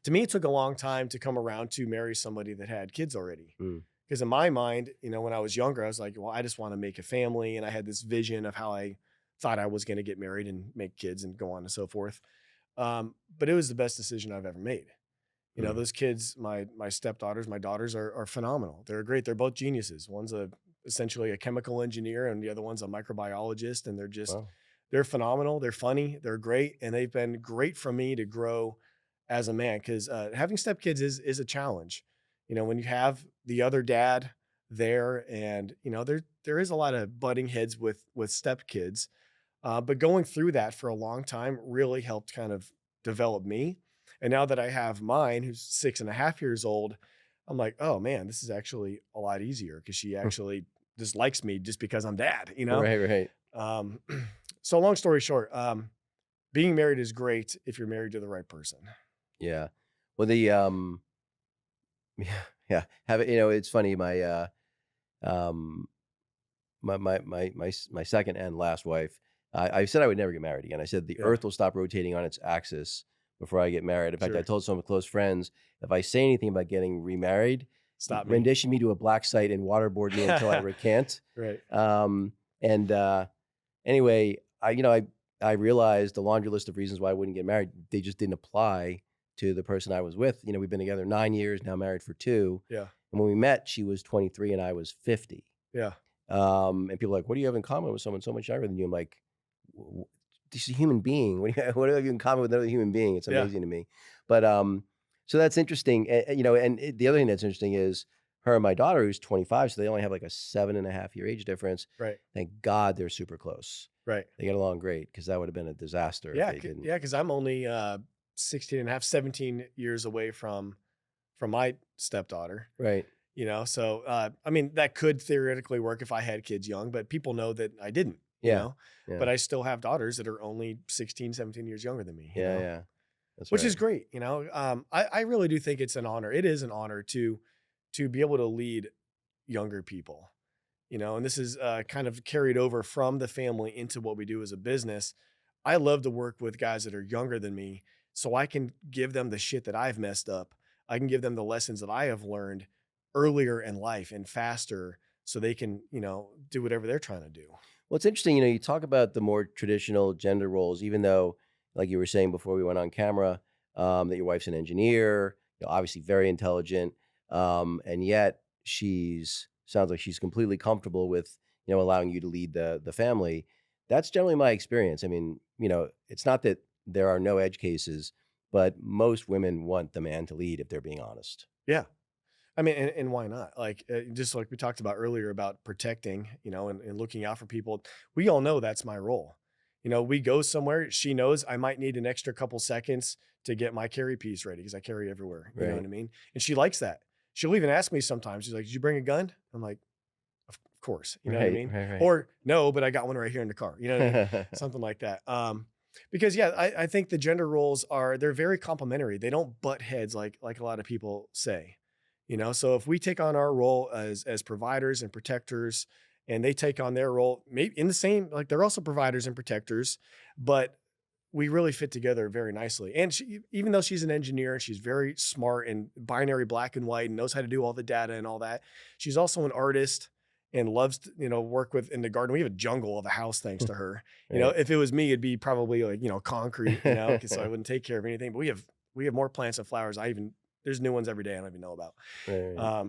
to me, it took a long time to come around to marry somebody that had kids already. Mm. Because in my mind, when I was younger, I was like, well, I just want to make a family. And I had this vision of how I thought I was going to get married and make kids and go on and so forth. But it was the best decision I've ever made. Mm. Those kids, my stepdaughters, my daughters are phenomenal. They're great. They're both geniuses. One's essentially a chemical engineer, and the other one's a microbiologist. And Wow. they're phenomenal. They're funny. They're great. And they've been great for me to grow as a man. Cause having stepkids is a challenge. When you have the other dad there, and there is a lot of butting heads with stepkids. But going through that for a long time really helped kind of develop me. And now that I have mine, who's 6.5 years old, I'm like, oh man, this is actually a lot easier, because she actually just likes me just because I'm dad. Right. Right. Um, so long story short, being married is great if you're married to the right person. Yeah. Well, yeah, yeah. Have it. It's funny. Um, my second and last wife. I said I would never get married again. I said the Yeah. Earth will stop rotating on its axis before I get married. In fact, I Sure. told some close friends, if I say anything about getting remarried, Stop me. rendition me to a black site and waterboard me until I recant. Right. And anyway, I realized the laundry list of reasons why I wouldn't get married, they just didn't apply to the person I was with. We've been together 9 years, now married for 2. Yeah. And when we met, she was 23 and I was 50. Yeah. And people are like, what do you have in common with someone so much younger than you? I'm like, she's a human being. What do you have in common with another human being? It's Yeah. amazing to me. But so that's interesting. The other thing that's interesting is her and my daughter, who's 25, so they only have like a 7.5 year age difference. Right. Thank God they're super close. Right. They get along great, because that would have been a disaster Yeah. if they didn't. Yeah. Because I'm only 16 and a half, 17 years away from my stepdaughter. Right. So I mean, that could theoretically work if I had kids young, but people know that I didn't. Yeah. Yeah. But I still have daughters that are only 16, 17 years younger than me. Yeah. Yeah. That's Which right. is great. I really do think it's an honor. It is an honor to be able to lead younger people. And this is kind of carried over from the family into what we do as a business. I love to work with guys that are younger than me, so I can give them the shit that I've messed up. I can give them the lessons that I have learned earlier in life and faster, so they can, do whatever they're trying to do. Well, it's interesting, you talk about the more traditional gender roles, even though, like you were saying before we went on camera, that your wife's an engineer, obviously very intelligent, and yet sounds like she's completely comfortable with, allowing you to lead the family. That's generally my experience. I mean, it's not that there are no edge cases, but most women want the man to lead if they're being honest. Yeah. I mean, and why not? Like, just like we talked about earlier about protecting, and looking out for people. We all know that's my role. We go somewhere. She knows I might need an extra couple seconds to get my carry piece ready because I carry everywhere. You know what Right. I mean? And she likes that. She'll even ask me sometimes. She's like, "Did you bring a gun?" I'm like, "Of course." You know what I Right. mean? Right. Right. Or no, but I got one right here in the car. You know what I mean? Something like that. Because yeah, I think the gender roles they're very complementary. They don't butt heads like a lot of people say. So if we take on our role as providers and protectors, and they take on their role maybe in the same, like they're also providers and protectors, but we really fit together very nicely. And even though she's an engineer, she's very smart and binary black and white and knows how to do all the data and all that. She's also an artist and loves to, work with in the garden. We have a jungle of a house thanks to her. Right. If it was me, it'd be probably like, concrete, so I wouldn't take care of anything. But we have more plants and flowers. There's new ones every day I don't even know about. Right.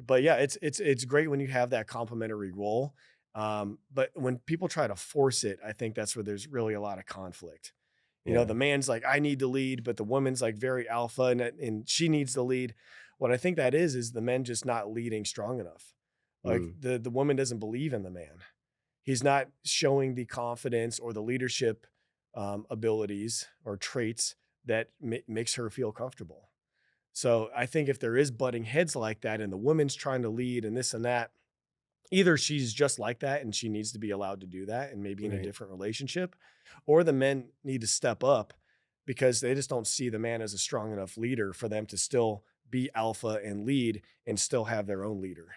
But yeah, it's great when you have that complementary role. But when people try to force it, I think that's where there's really a lot of conflict. Yeah. The man's like, I need to lead, but the woman's like very alpha and she needs to lead. What I think that is the men just not leading strong enough. Like the woman doesn't believe in the man. He's not showing the confidence or the leadership abilities or traits that makes her feel comfortable. So I think if there is butting heads like that and the woman's trying to lead and this and that, either she's just like that and she needs to be allowed to do that and maybe in a Right. different relationship, or the men need to step up because they just don't see the man as a strong enough leader for them to still be alpha and lead and still have their own leader.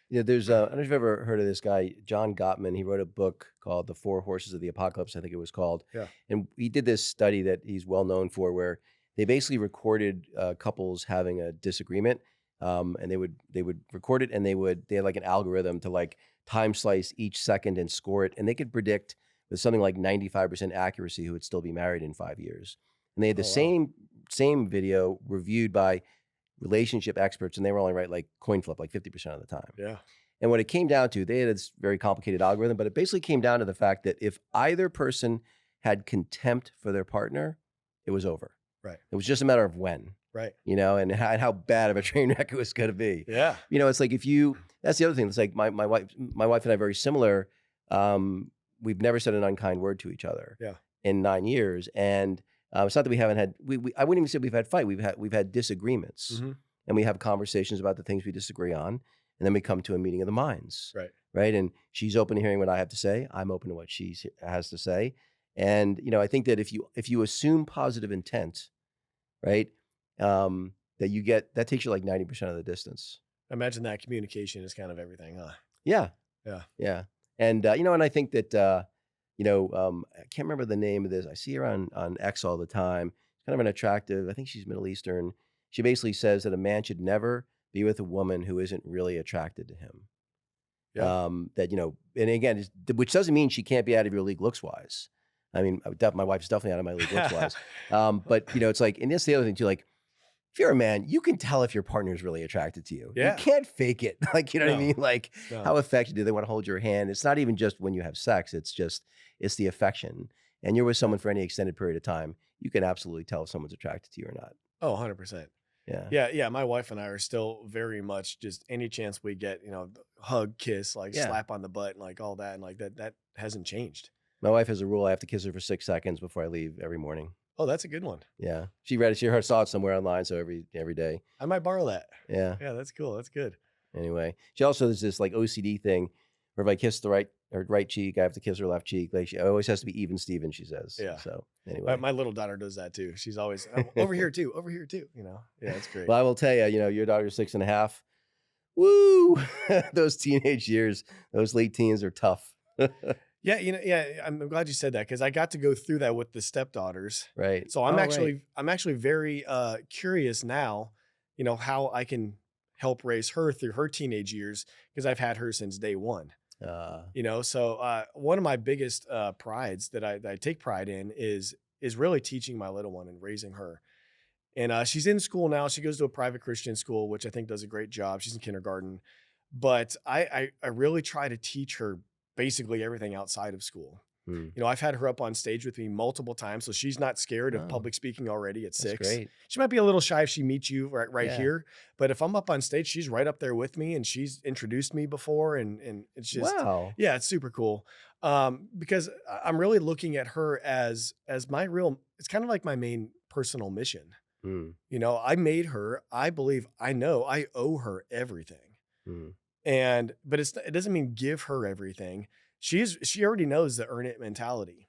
Yeah, there's I don't know if you've ever heard of this guy, John Gottman. He wrote a book called The Four Horses of the Apocalypse, I think it was called. Yeah. And he did this study that he's well known for where they basically recorded couples having a disagreement. And they would record it and they had like an algorithm to like time slice each second and score it. And they could predict with something like 95% accuracy who would still be married in 5 years. And they had the Oh, wow. same video reviewed by relationship experts, and they were only right like coin flip, like 50% of the time. Yeah. And what it came down to, they had this very complicated algorithm, but it basically came down to the fact that if either person had contempt for their partner, it was over. Right. It was just a matter of when, Right. and how bad of a train wreck it was going to be. Yeah. It's like that's the other thing. It's like my wife and I are very similar. We've never said an unkind word to each other Yeah. in 9 years. And it's not that we haven't had, I wouldn't even say we've had fight. We've had disagreements. Mhm. And we have conversations about the things we disagree on, and then we come to a meeting of the minds, Right. right? And she's open to hearing what I have to say. I'm open to what she has to say, and I think that if you assume positive intent, right, that takes you like 90% of the distance. Imagine that communication is kind of everything, huh? Yeah, Yeah. yeah, and and I think that I can't remember the name of this. I see her on X all the time. Kind of an attractive. I think she's Middle Eastern. She basically says that a man should never be with a woman who isn't really attracted to him. Yeah. And again, which doesn't mean she can't be out of your league looks wise. I mean, my wife's definitely out of my league looks wise. But it's like, and that's the other thing too. Like, if you're a man, you can tell if your partner is really attracted to you. Yeah. You can't fake it. Like, you know what I No. mean? Like, No. how affectionate do they want to hold your hand? It's not even just when you have sex. It's the affection. And you're with someone for any extended period of time, you can absolutely tell if someone's attracted to you or not. Oh, 100%. Yeah. Yeah. My wife and I are still very much just any chance we get, hug, kiss, like Yeah. slap on the butt and like all that. And like that hasn't changed. My wife has a rule. I have to kiss her for 6 seconds before I leave every morning. Oh, that's a good one. Yeah. She read it. She saw it somewhere online. So every day. I might borrow that. Yeah. Yeah, that's cool. That's good. Anyway, she also has this like OCD thing where if I kiss her right cheek, I have to kiss her left cheek. Like she always has to be even Steven, she says. Yeah. So anyway. My little daughter does that too. She's always over here too, Yeah, that's great. Well, I will tell you, your daughter's 6.5. Woo! Those teenage years, those late teens are tough. Yeah, I'm glad you said that because I got to go through that with the stepdaughters. Right. So I'm Oh, actually right. I'm actually very curious now, how I can help raise her through her teenage years because I've had her since day one. So one of my biggest prides that I take pride in is really teaching my little one and raising her. And she's in school now. She goes to a private Christian school, which I think does a great job. She's in kindergarten. But I really try to teach her basically everything outside of school. Mm. I've had her up on stage with me multiple times, so she's not scared of Oh, public speaking already at that's 6. great. She might be a little shy if she meets you right Yeah. here, but if I'm up on stage, she's right up there with me, and she's introduced me before, and it's just, Wow. yeah, it's super cool. Because I'm really looking at her as my real. It's kind of like my main personal mission. Mm. I made her. I believe I know I owe her everything. Mm. But it doesn't mean give her everything. She already knows the earn it mentality.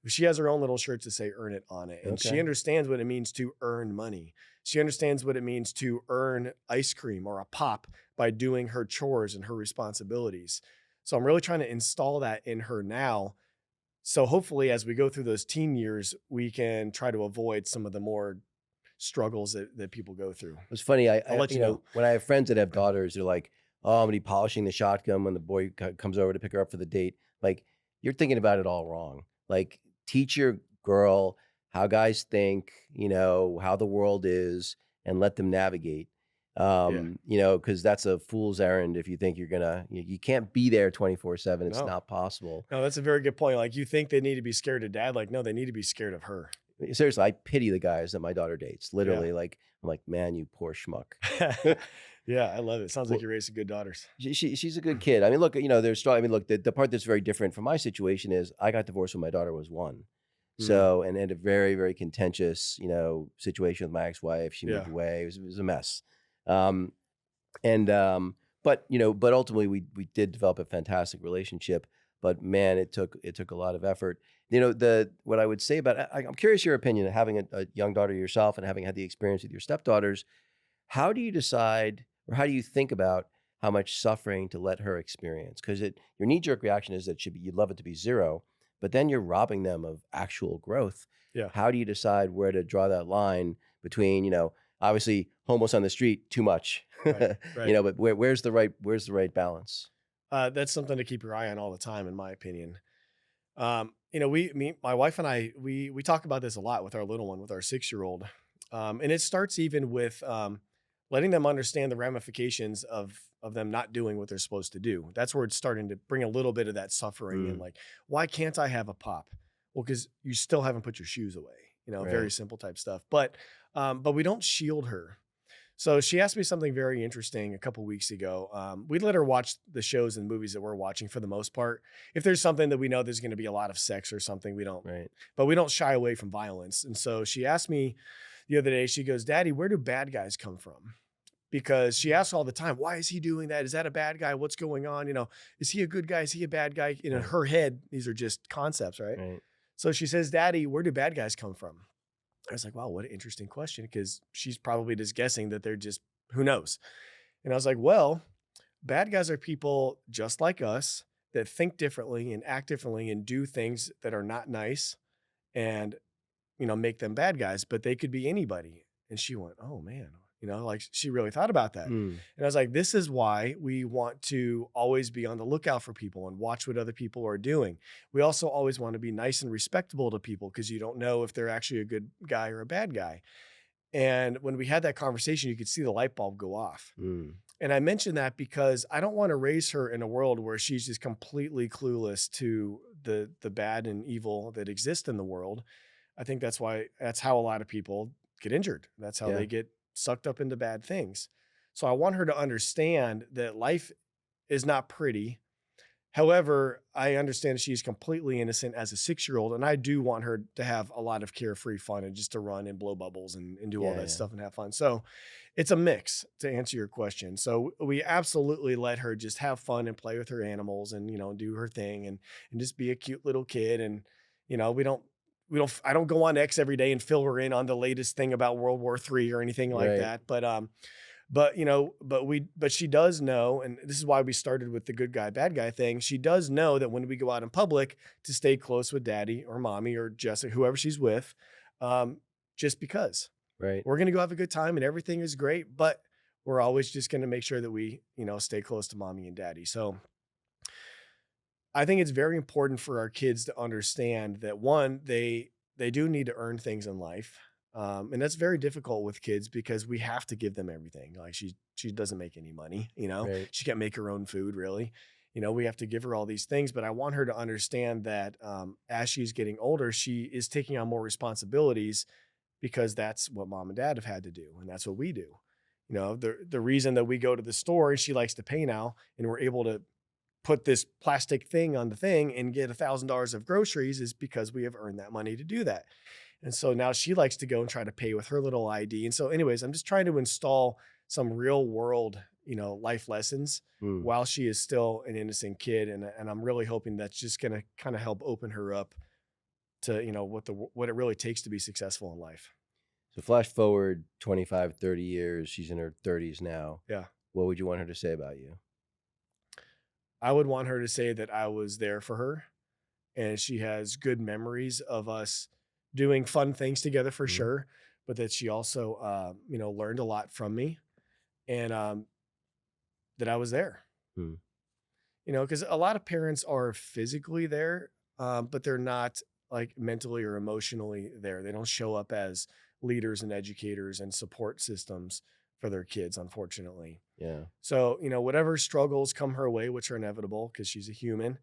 She has her own little shirts that say earn it on it. And she Okay. understands what it means to earn money. She understands what it means to earn ice cream or a pop by doing her chores and her responsibilities. So I'm really trying to install that in her now. So hopefully as we go through those teen years, we can try to avoid some of the more struggles that people go through. It's funny. I'll let you know. When I have friends that have daughters, they're like, "Oh, I'm gonna be polishing the shotgun when the boy comes over to pick her up for the date." Like, you're thinking about it all wrong. Like, teach your girl how guys think, how the world is, and let them navigate. Yeah. Because that's a fool's errand if you think you can't be there 24/7. It's No. not possible. No, that's a very good point. Like, you think they need to be scared of dad. Like, no, they need to be scared of her. Seriously, I pity the guys that my daughter dates. Yeah. Literally, like, I'm like, man, you poor schmuck. Yeah, I love it. Sounds like Well, you're raising good daughters. she's a good kid. I mean, look, there's strong. I mean, look, the part that's very different from my situation is I got divorced when my daughter was 1. Mm, So, and had a very, very contentious, situation with my ex-wife. She moved yeah. away. It was a mess. Um, but ultimately we did develop a fantastic relationship. But man, it took a lot of effort. What I would say about I'm curious your opinion, having a young daughter yourself and having had the experience with your stepdaughters. How do you decide, or how do you think about how much suffering to let her experience? Because your knee-jerk reaction is that you'd love it to be 0, but then you're robbing them of actual growth. Yeah. How do you decide where to draw that line between, obviously homeless on the street, too much, Right. Right. but where's the right balance? That's something to keep your eye on all the time, in my opinion. My wife and I, we talk about this a lot with our little one, with our 6-year-old. And it starts even with letting them understand the ramifications of them not doing what they're supposed to do. That's where it's starting to bring a little bit of that suffering in. Mm, Like, why can't I have a pop? Well, because you still haven't put your shoes away. Very right. simple type stuff. But we don't shield her. So she asked me something very interesting a couple weeks ago. We let her watch the shows and movies that we're watching for the most part. If there's something that we know there's going to be a lot of sex or something, we don't. Right. But we don't shy away from violence. And so she asked me the other day. She goes, "Daddy, where do bad guys come from?" Because she asks all the time, "Why is he doing that? Is that a bad guy? What's going on? Is he a good guy? Is he a bad guy?" In Right. her head, these are just concepts, right? Right. So she says, "Daddy, where do bad guys come from?" I was like, wow, what an interesting question, because she's probably just guessing that they're just, who knows? And I was like, well, bad guys are people just like us that think differently and act differently and do things that are not nice and, make them bad guys, but they could be anybody. And she went, oh man, like she really thought about that. Mm, And I was like, this is why we want to always be on the lookout for people and watch what other people are doing. We also always want to be nice and respectable to people because you don't know if they're actually a good guy or a bad guy. And when we had that conversation, you could see the light bulb go off. mm, And I mentioned that because I don't want to raise her in a world where she's just completely clueless to the bad and evil that exist in the world. I think that's how a lot of people get injured. That's how yeah. they get sucked up into bad things. So I want her to understand that life is not pretty. However, I understand she's completely innocent as a 6-year-old, and I do want her to have a lot of carefree fun and just to run and blow bubbles and do all Yeah. that Yeah. stuff and have fun. So it's a mix, to answer your question. So we absolutely let her just have fun and play with her animals and, do her thing and just be a cute little kid. And, I don't go on X every day and fill her in on the latest thing about World War III or anything like Right. that. But she does know, and this is why we started with the good guy, bad guy thing. She does know that when we go out in public to stay close with daddy or mommy or Jessica, whoever she's with, just because Right. we're going to go have a good time and everything is great, but we're always just going to make sure that we, stay close to mommy and daddy. So I think it's very important for our kids to understand that, one, they do need to earn things in life. And that's very difficult with kids because we have to give them everything. Like she doesn't make any money, you know, Right. she can't make her own food really. You know, we have to give her all these things, but I want her to understand that as she's getting older, she is taking on more responsibilities because that's what mom and dad have had to do. And that's what we do. You know, the reason that we go to the store and she likes to pay now and we're able to put this plastic thing on the thing and get $1,000 of groceries is because we have earned that money to do that. And so now she likes to go and try to pay with her little ID. And so anyways, I'm just trying to install some real world, you know, life lessons Mm. while she is still an innocent kid. And I'm really hoping that's just going to kind of help open her up to, you know, what it really takes to be successful in life. So flash forward 25, 30 years. She's in her 30s now. Yeah. What would you want her to say about you? I would want her to say that I was there for her and she has good memories of us doing fun things together for Mhm. sure, but that she also, you know, learned a lot from me and that I was there. Mm. You know, because a lot of parents are physically there, but they're not like mentally or emotionally there. They don't show up as leaders and educators and support systems for their kids, unfortunately. Yeah. So, you know, whatever struggles come her way, which are inevitable because she's a human,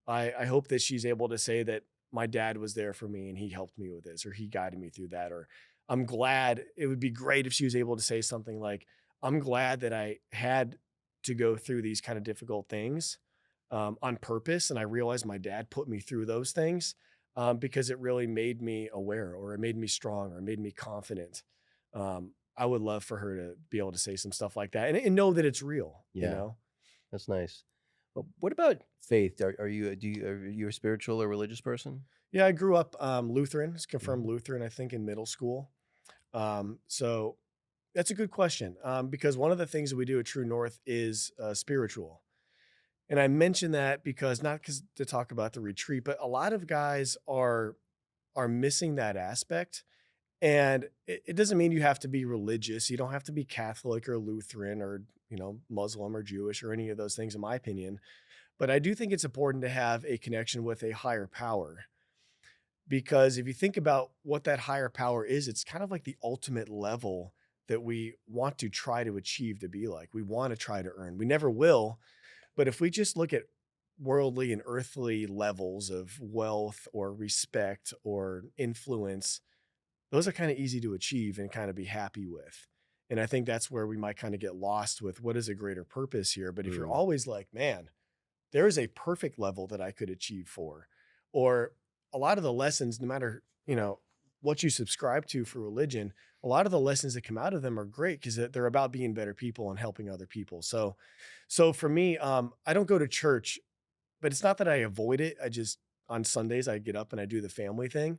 I hope that she's able to say that my dad was there for me and he helped me with this or he guided me through that. Or I'm glad it would be great if she was able to say something like, I'm glad that I had to go through these kind of difficult things on purpose. And I realized my dad put me through those things because it really made me aware or it made me strong or it made me confident. I would love for her to be able to say some stuff like that and know that it's real, you Yeah. know? That's nice. Well, what about faith? Are you a spiritual or religious person? Yeah, I grew up Lutheran, it's confirmed Mhm. Lutheran, I think, in middle school. So that's a good question because one of the things that we do at True North is spiritual. And I mention that because not because to talk about the retreat, but a lot of guys are missing that aspect. And it doesn't mean you have to be religious. You don't have to be Catholic or Lutheran or, you know, Muslim or Jewish or any of those things, in my opinion. But I do think it's important to have a connection with a higher power. Because if you think about what that higher power is, it's kind of like the ultimate level that we want to try to achieve to be like. We want to try to earn. We never will. But if we just look at worldly and earthly levels of wealth or respect or influence, those are kind of easy to achieve and kind of be happy with. And I think that's where we might kind of get lost with what is a greater purpose here. But if you're Mm. always like, man, there is a perfect level that I could achieve for, or a lot of the lessons, no matter, you know, what you subscribe to for religion, a lot of the lessons that come out of them are great because they're about being better people and helping other people. So for me, I don't go to church, but it's not that I avoid it. I just, on Sundays, I get up and I do the family thing.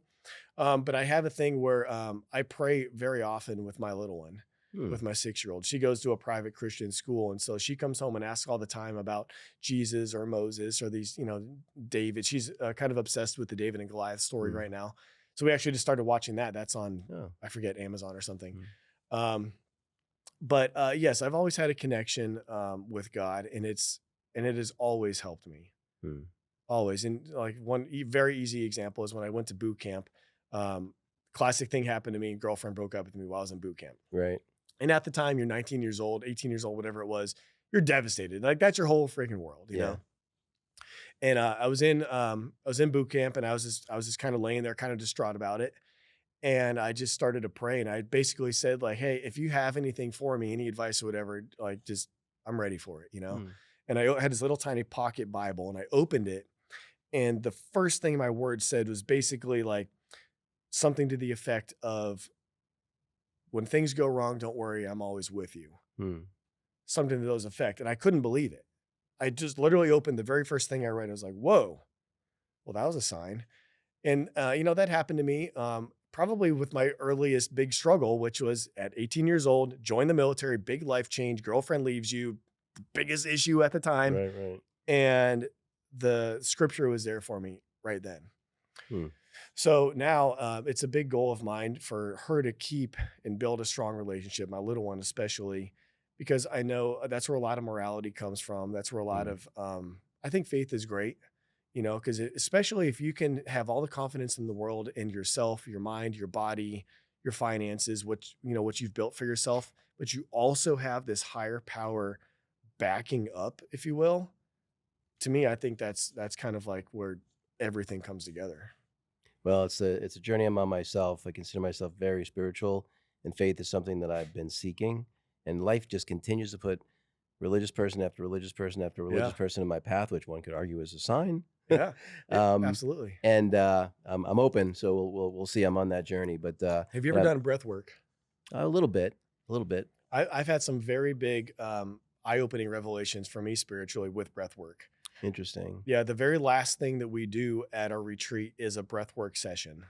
But I have a thing where I pray very often with my little one, Hmm. with my 6-year-old. She goes to a private Christian school. And so she comes home and asks all the time about Jesus or Moses or these, you know, David. She's kind of obsessed with the David and Goliath story Mm. right now. So we actually just started watching that. That's on, Oh. I forget, Amazon or something. Mm. Um, but yes, I've always had a connection with God and it has always helped me. Mm. Always. And like one very easy example is when I went to boot camp. Um, Classic thing happened to me. Girlfriend broke up with me while I was in boot camp. Right. And at the time, you're 19 years old, 18 years old, whatever it was. You're devastated. Like that's your whole freaking world, you Yeah. know. And I was in boot camp, and I was just kind of laying there, kind of distraught about it. And I just started to pray, and I basically said like, "Hey, if you have anything for me, any advice or whatever, like just I'm ready for it," you know. Mm. And I had this little tiny pocket Bible, and I opened it, and the first thing my word said was basically like something to the effect of, "When things go wrong, don't worry, I'm always with you." Mm. Something to those effect, and I couldn't believe it. I just literally opened the very first thing I read. I was like, "Whoa, well, that was a sign." And you know, that happened to me probably with my earliest big struggle, which was at 18 years old, join the military, big life change, girlfriend leaves you, the biggest issue at the time, Right. Right. and the scripture was there for me right then. Hmm. So now it's a big goal of mine for her to keep and build a strong relationship, my little one especially, because I know that's where a lot of morality comes from. That's where a lot Mm. of, I think faith is great, you know, because especially if you can have all the confidence in the world in yourself, your mind, your body, your finances, what you've built for yourself, but you also have this higher power backing up, if you will. To me, I think that's kind of like where everything comes together. Well, it's a journey I'm on myself. I consider myself very spiritual, and faith is something that I've been seeking. And life just continues to put religious person after religious person after religious Yeah. person in my path, which one could argue is a sign. Yeah. um, Absolutely. and I'm open, so we'll see. I'm on that journey, but Have you but ever done breath work? a little bit, a little bit. I've had some very big eye-opening revelations for me spiritually with breath work. Interesting. Yeah, the very last thing that we do at our retreat is a breath work session.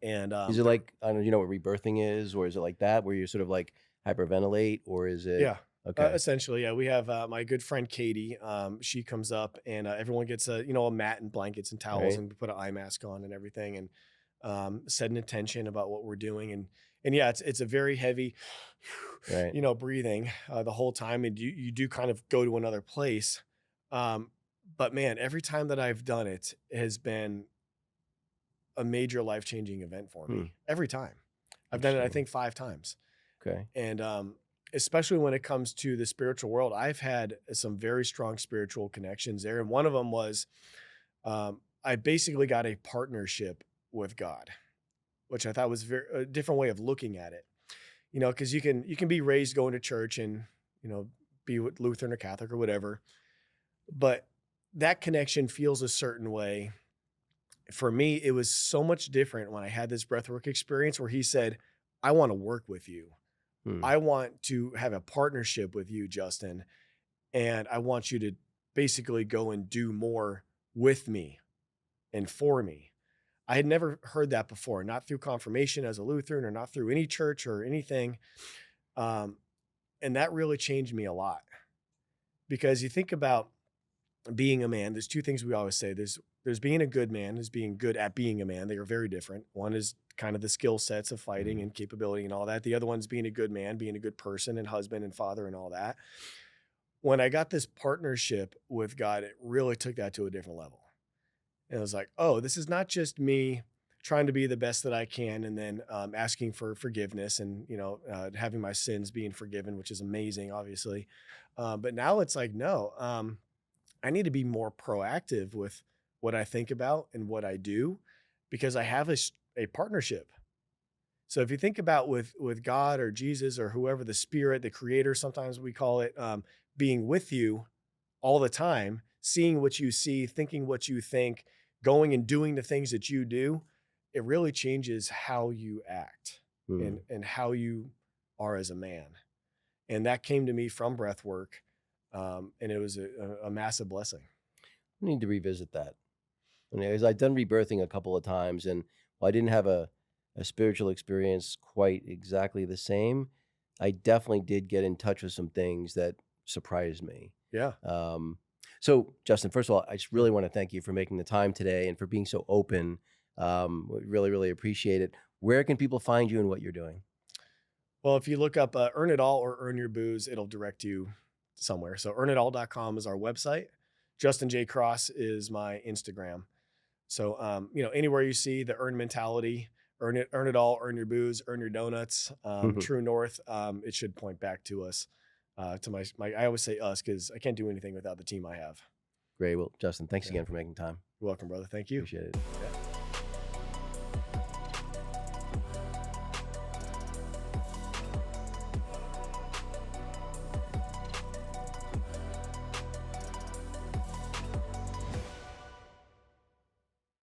And Is it like, I don't know, you know what rebirthing is, or is it like that where you sort of like hyperventilate, or is it? yeah, Okay. essentially, yeah, we have my good friend Katie. She comes up and everyone gets a mat and blankets and towels, Right. and we put an eye mask on and everything, and set an intention about what we're doing. And yeah, it's a very heavy, Right. breathing the whole time, and you do kind of go to another place. But man, every time that I've done it has been a major life-changing event for me. Every time. I've done it, I Interesting. think 5 times. Okay. And especially when it comes to the spiritual world, I've had some very strong spiritual connections there. And one of them was I basically got a partnership with God, which I thought was a different way of looking at it. Because you can be raised going to church and, be with Lutheran or Catholic or whatever. But that connection feels a certain way. For me, it was so much different when I had this breathwork experience where he said, I want to work with you. I want to have a partnership with you, Justin. And I want you to basically go and do more with me and for me. I had never heard that before, not through confirmation as a Lutheran or not through any church or anything. And that really changed me a lot, because you think about being a man. There's 2 things we always say. There's being a good man, there's being good at being a man. They are very different. One is kind of the skill sets of fighting and capability and all that. The other one's being a good man, being a good person and husband and father and all that. When I got this partnership with God, it really took that to a different level. And I was like, oh, this is not just me trying to be the best that I can and then asking for forgiveness and, having my sins being forgiven, which is amazing, obviously. But now it's like, no, I need to be more proactive with what I think about and what I do, because I have a partnership. So if you think about with God or Jesus or whoever, the spirit, the creator, sometimes we call it, being with you all the time, seeing what you see, thinking what you think, going and doing the things that you do, it really changes how you act and how you are as a man. And that came to me from breath work. And it was a massive blessing. I need to revisit that. Because I've done rebirthing a couple of times, and while I didn't have a spiritual experience quite exactly the same, I definitely did get in touch with some things that surprised me. Yeah. So, Justin, first of all, I just really want to thank you for making the time today and for being so open. We really, really appreciate it. Where can people find you and what you're doing? Well, if you look up Earn It All or Earn Your Booze, it'll direct you somewhere. So earnitall.com is our website. Justin J. Cross is my Instagram. So, anywhere you see the earn mentality, earn it all, earn your booze, earn your donuts, True North, it should point back to us, to my, I always say us, because I can't do anything without the team I have. Great. Well, Justin, thanks again for making time. You're welcome, brother. Thank you. Appreciate it. Yeah.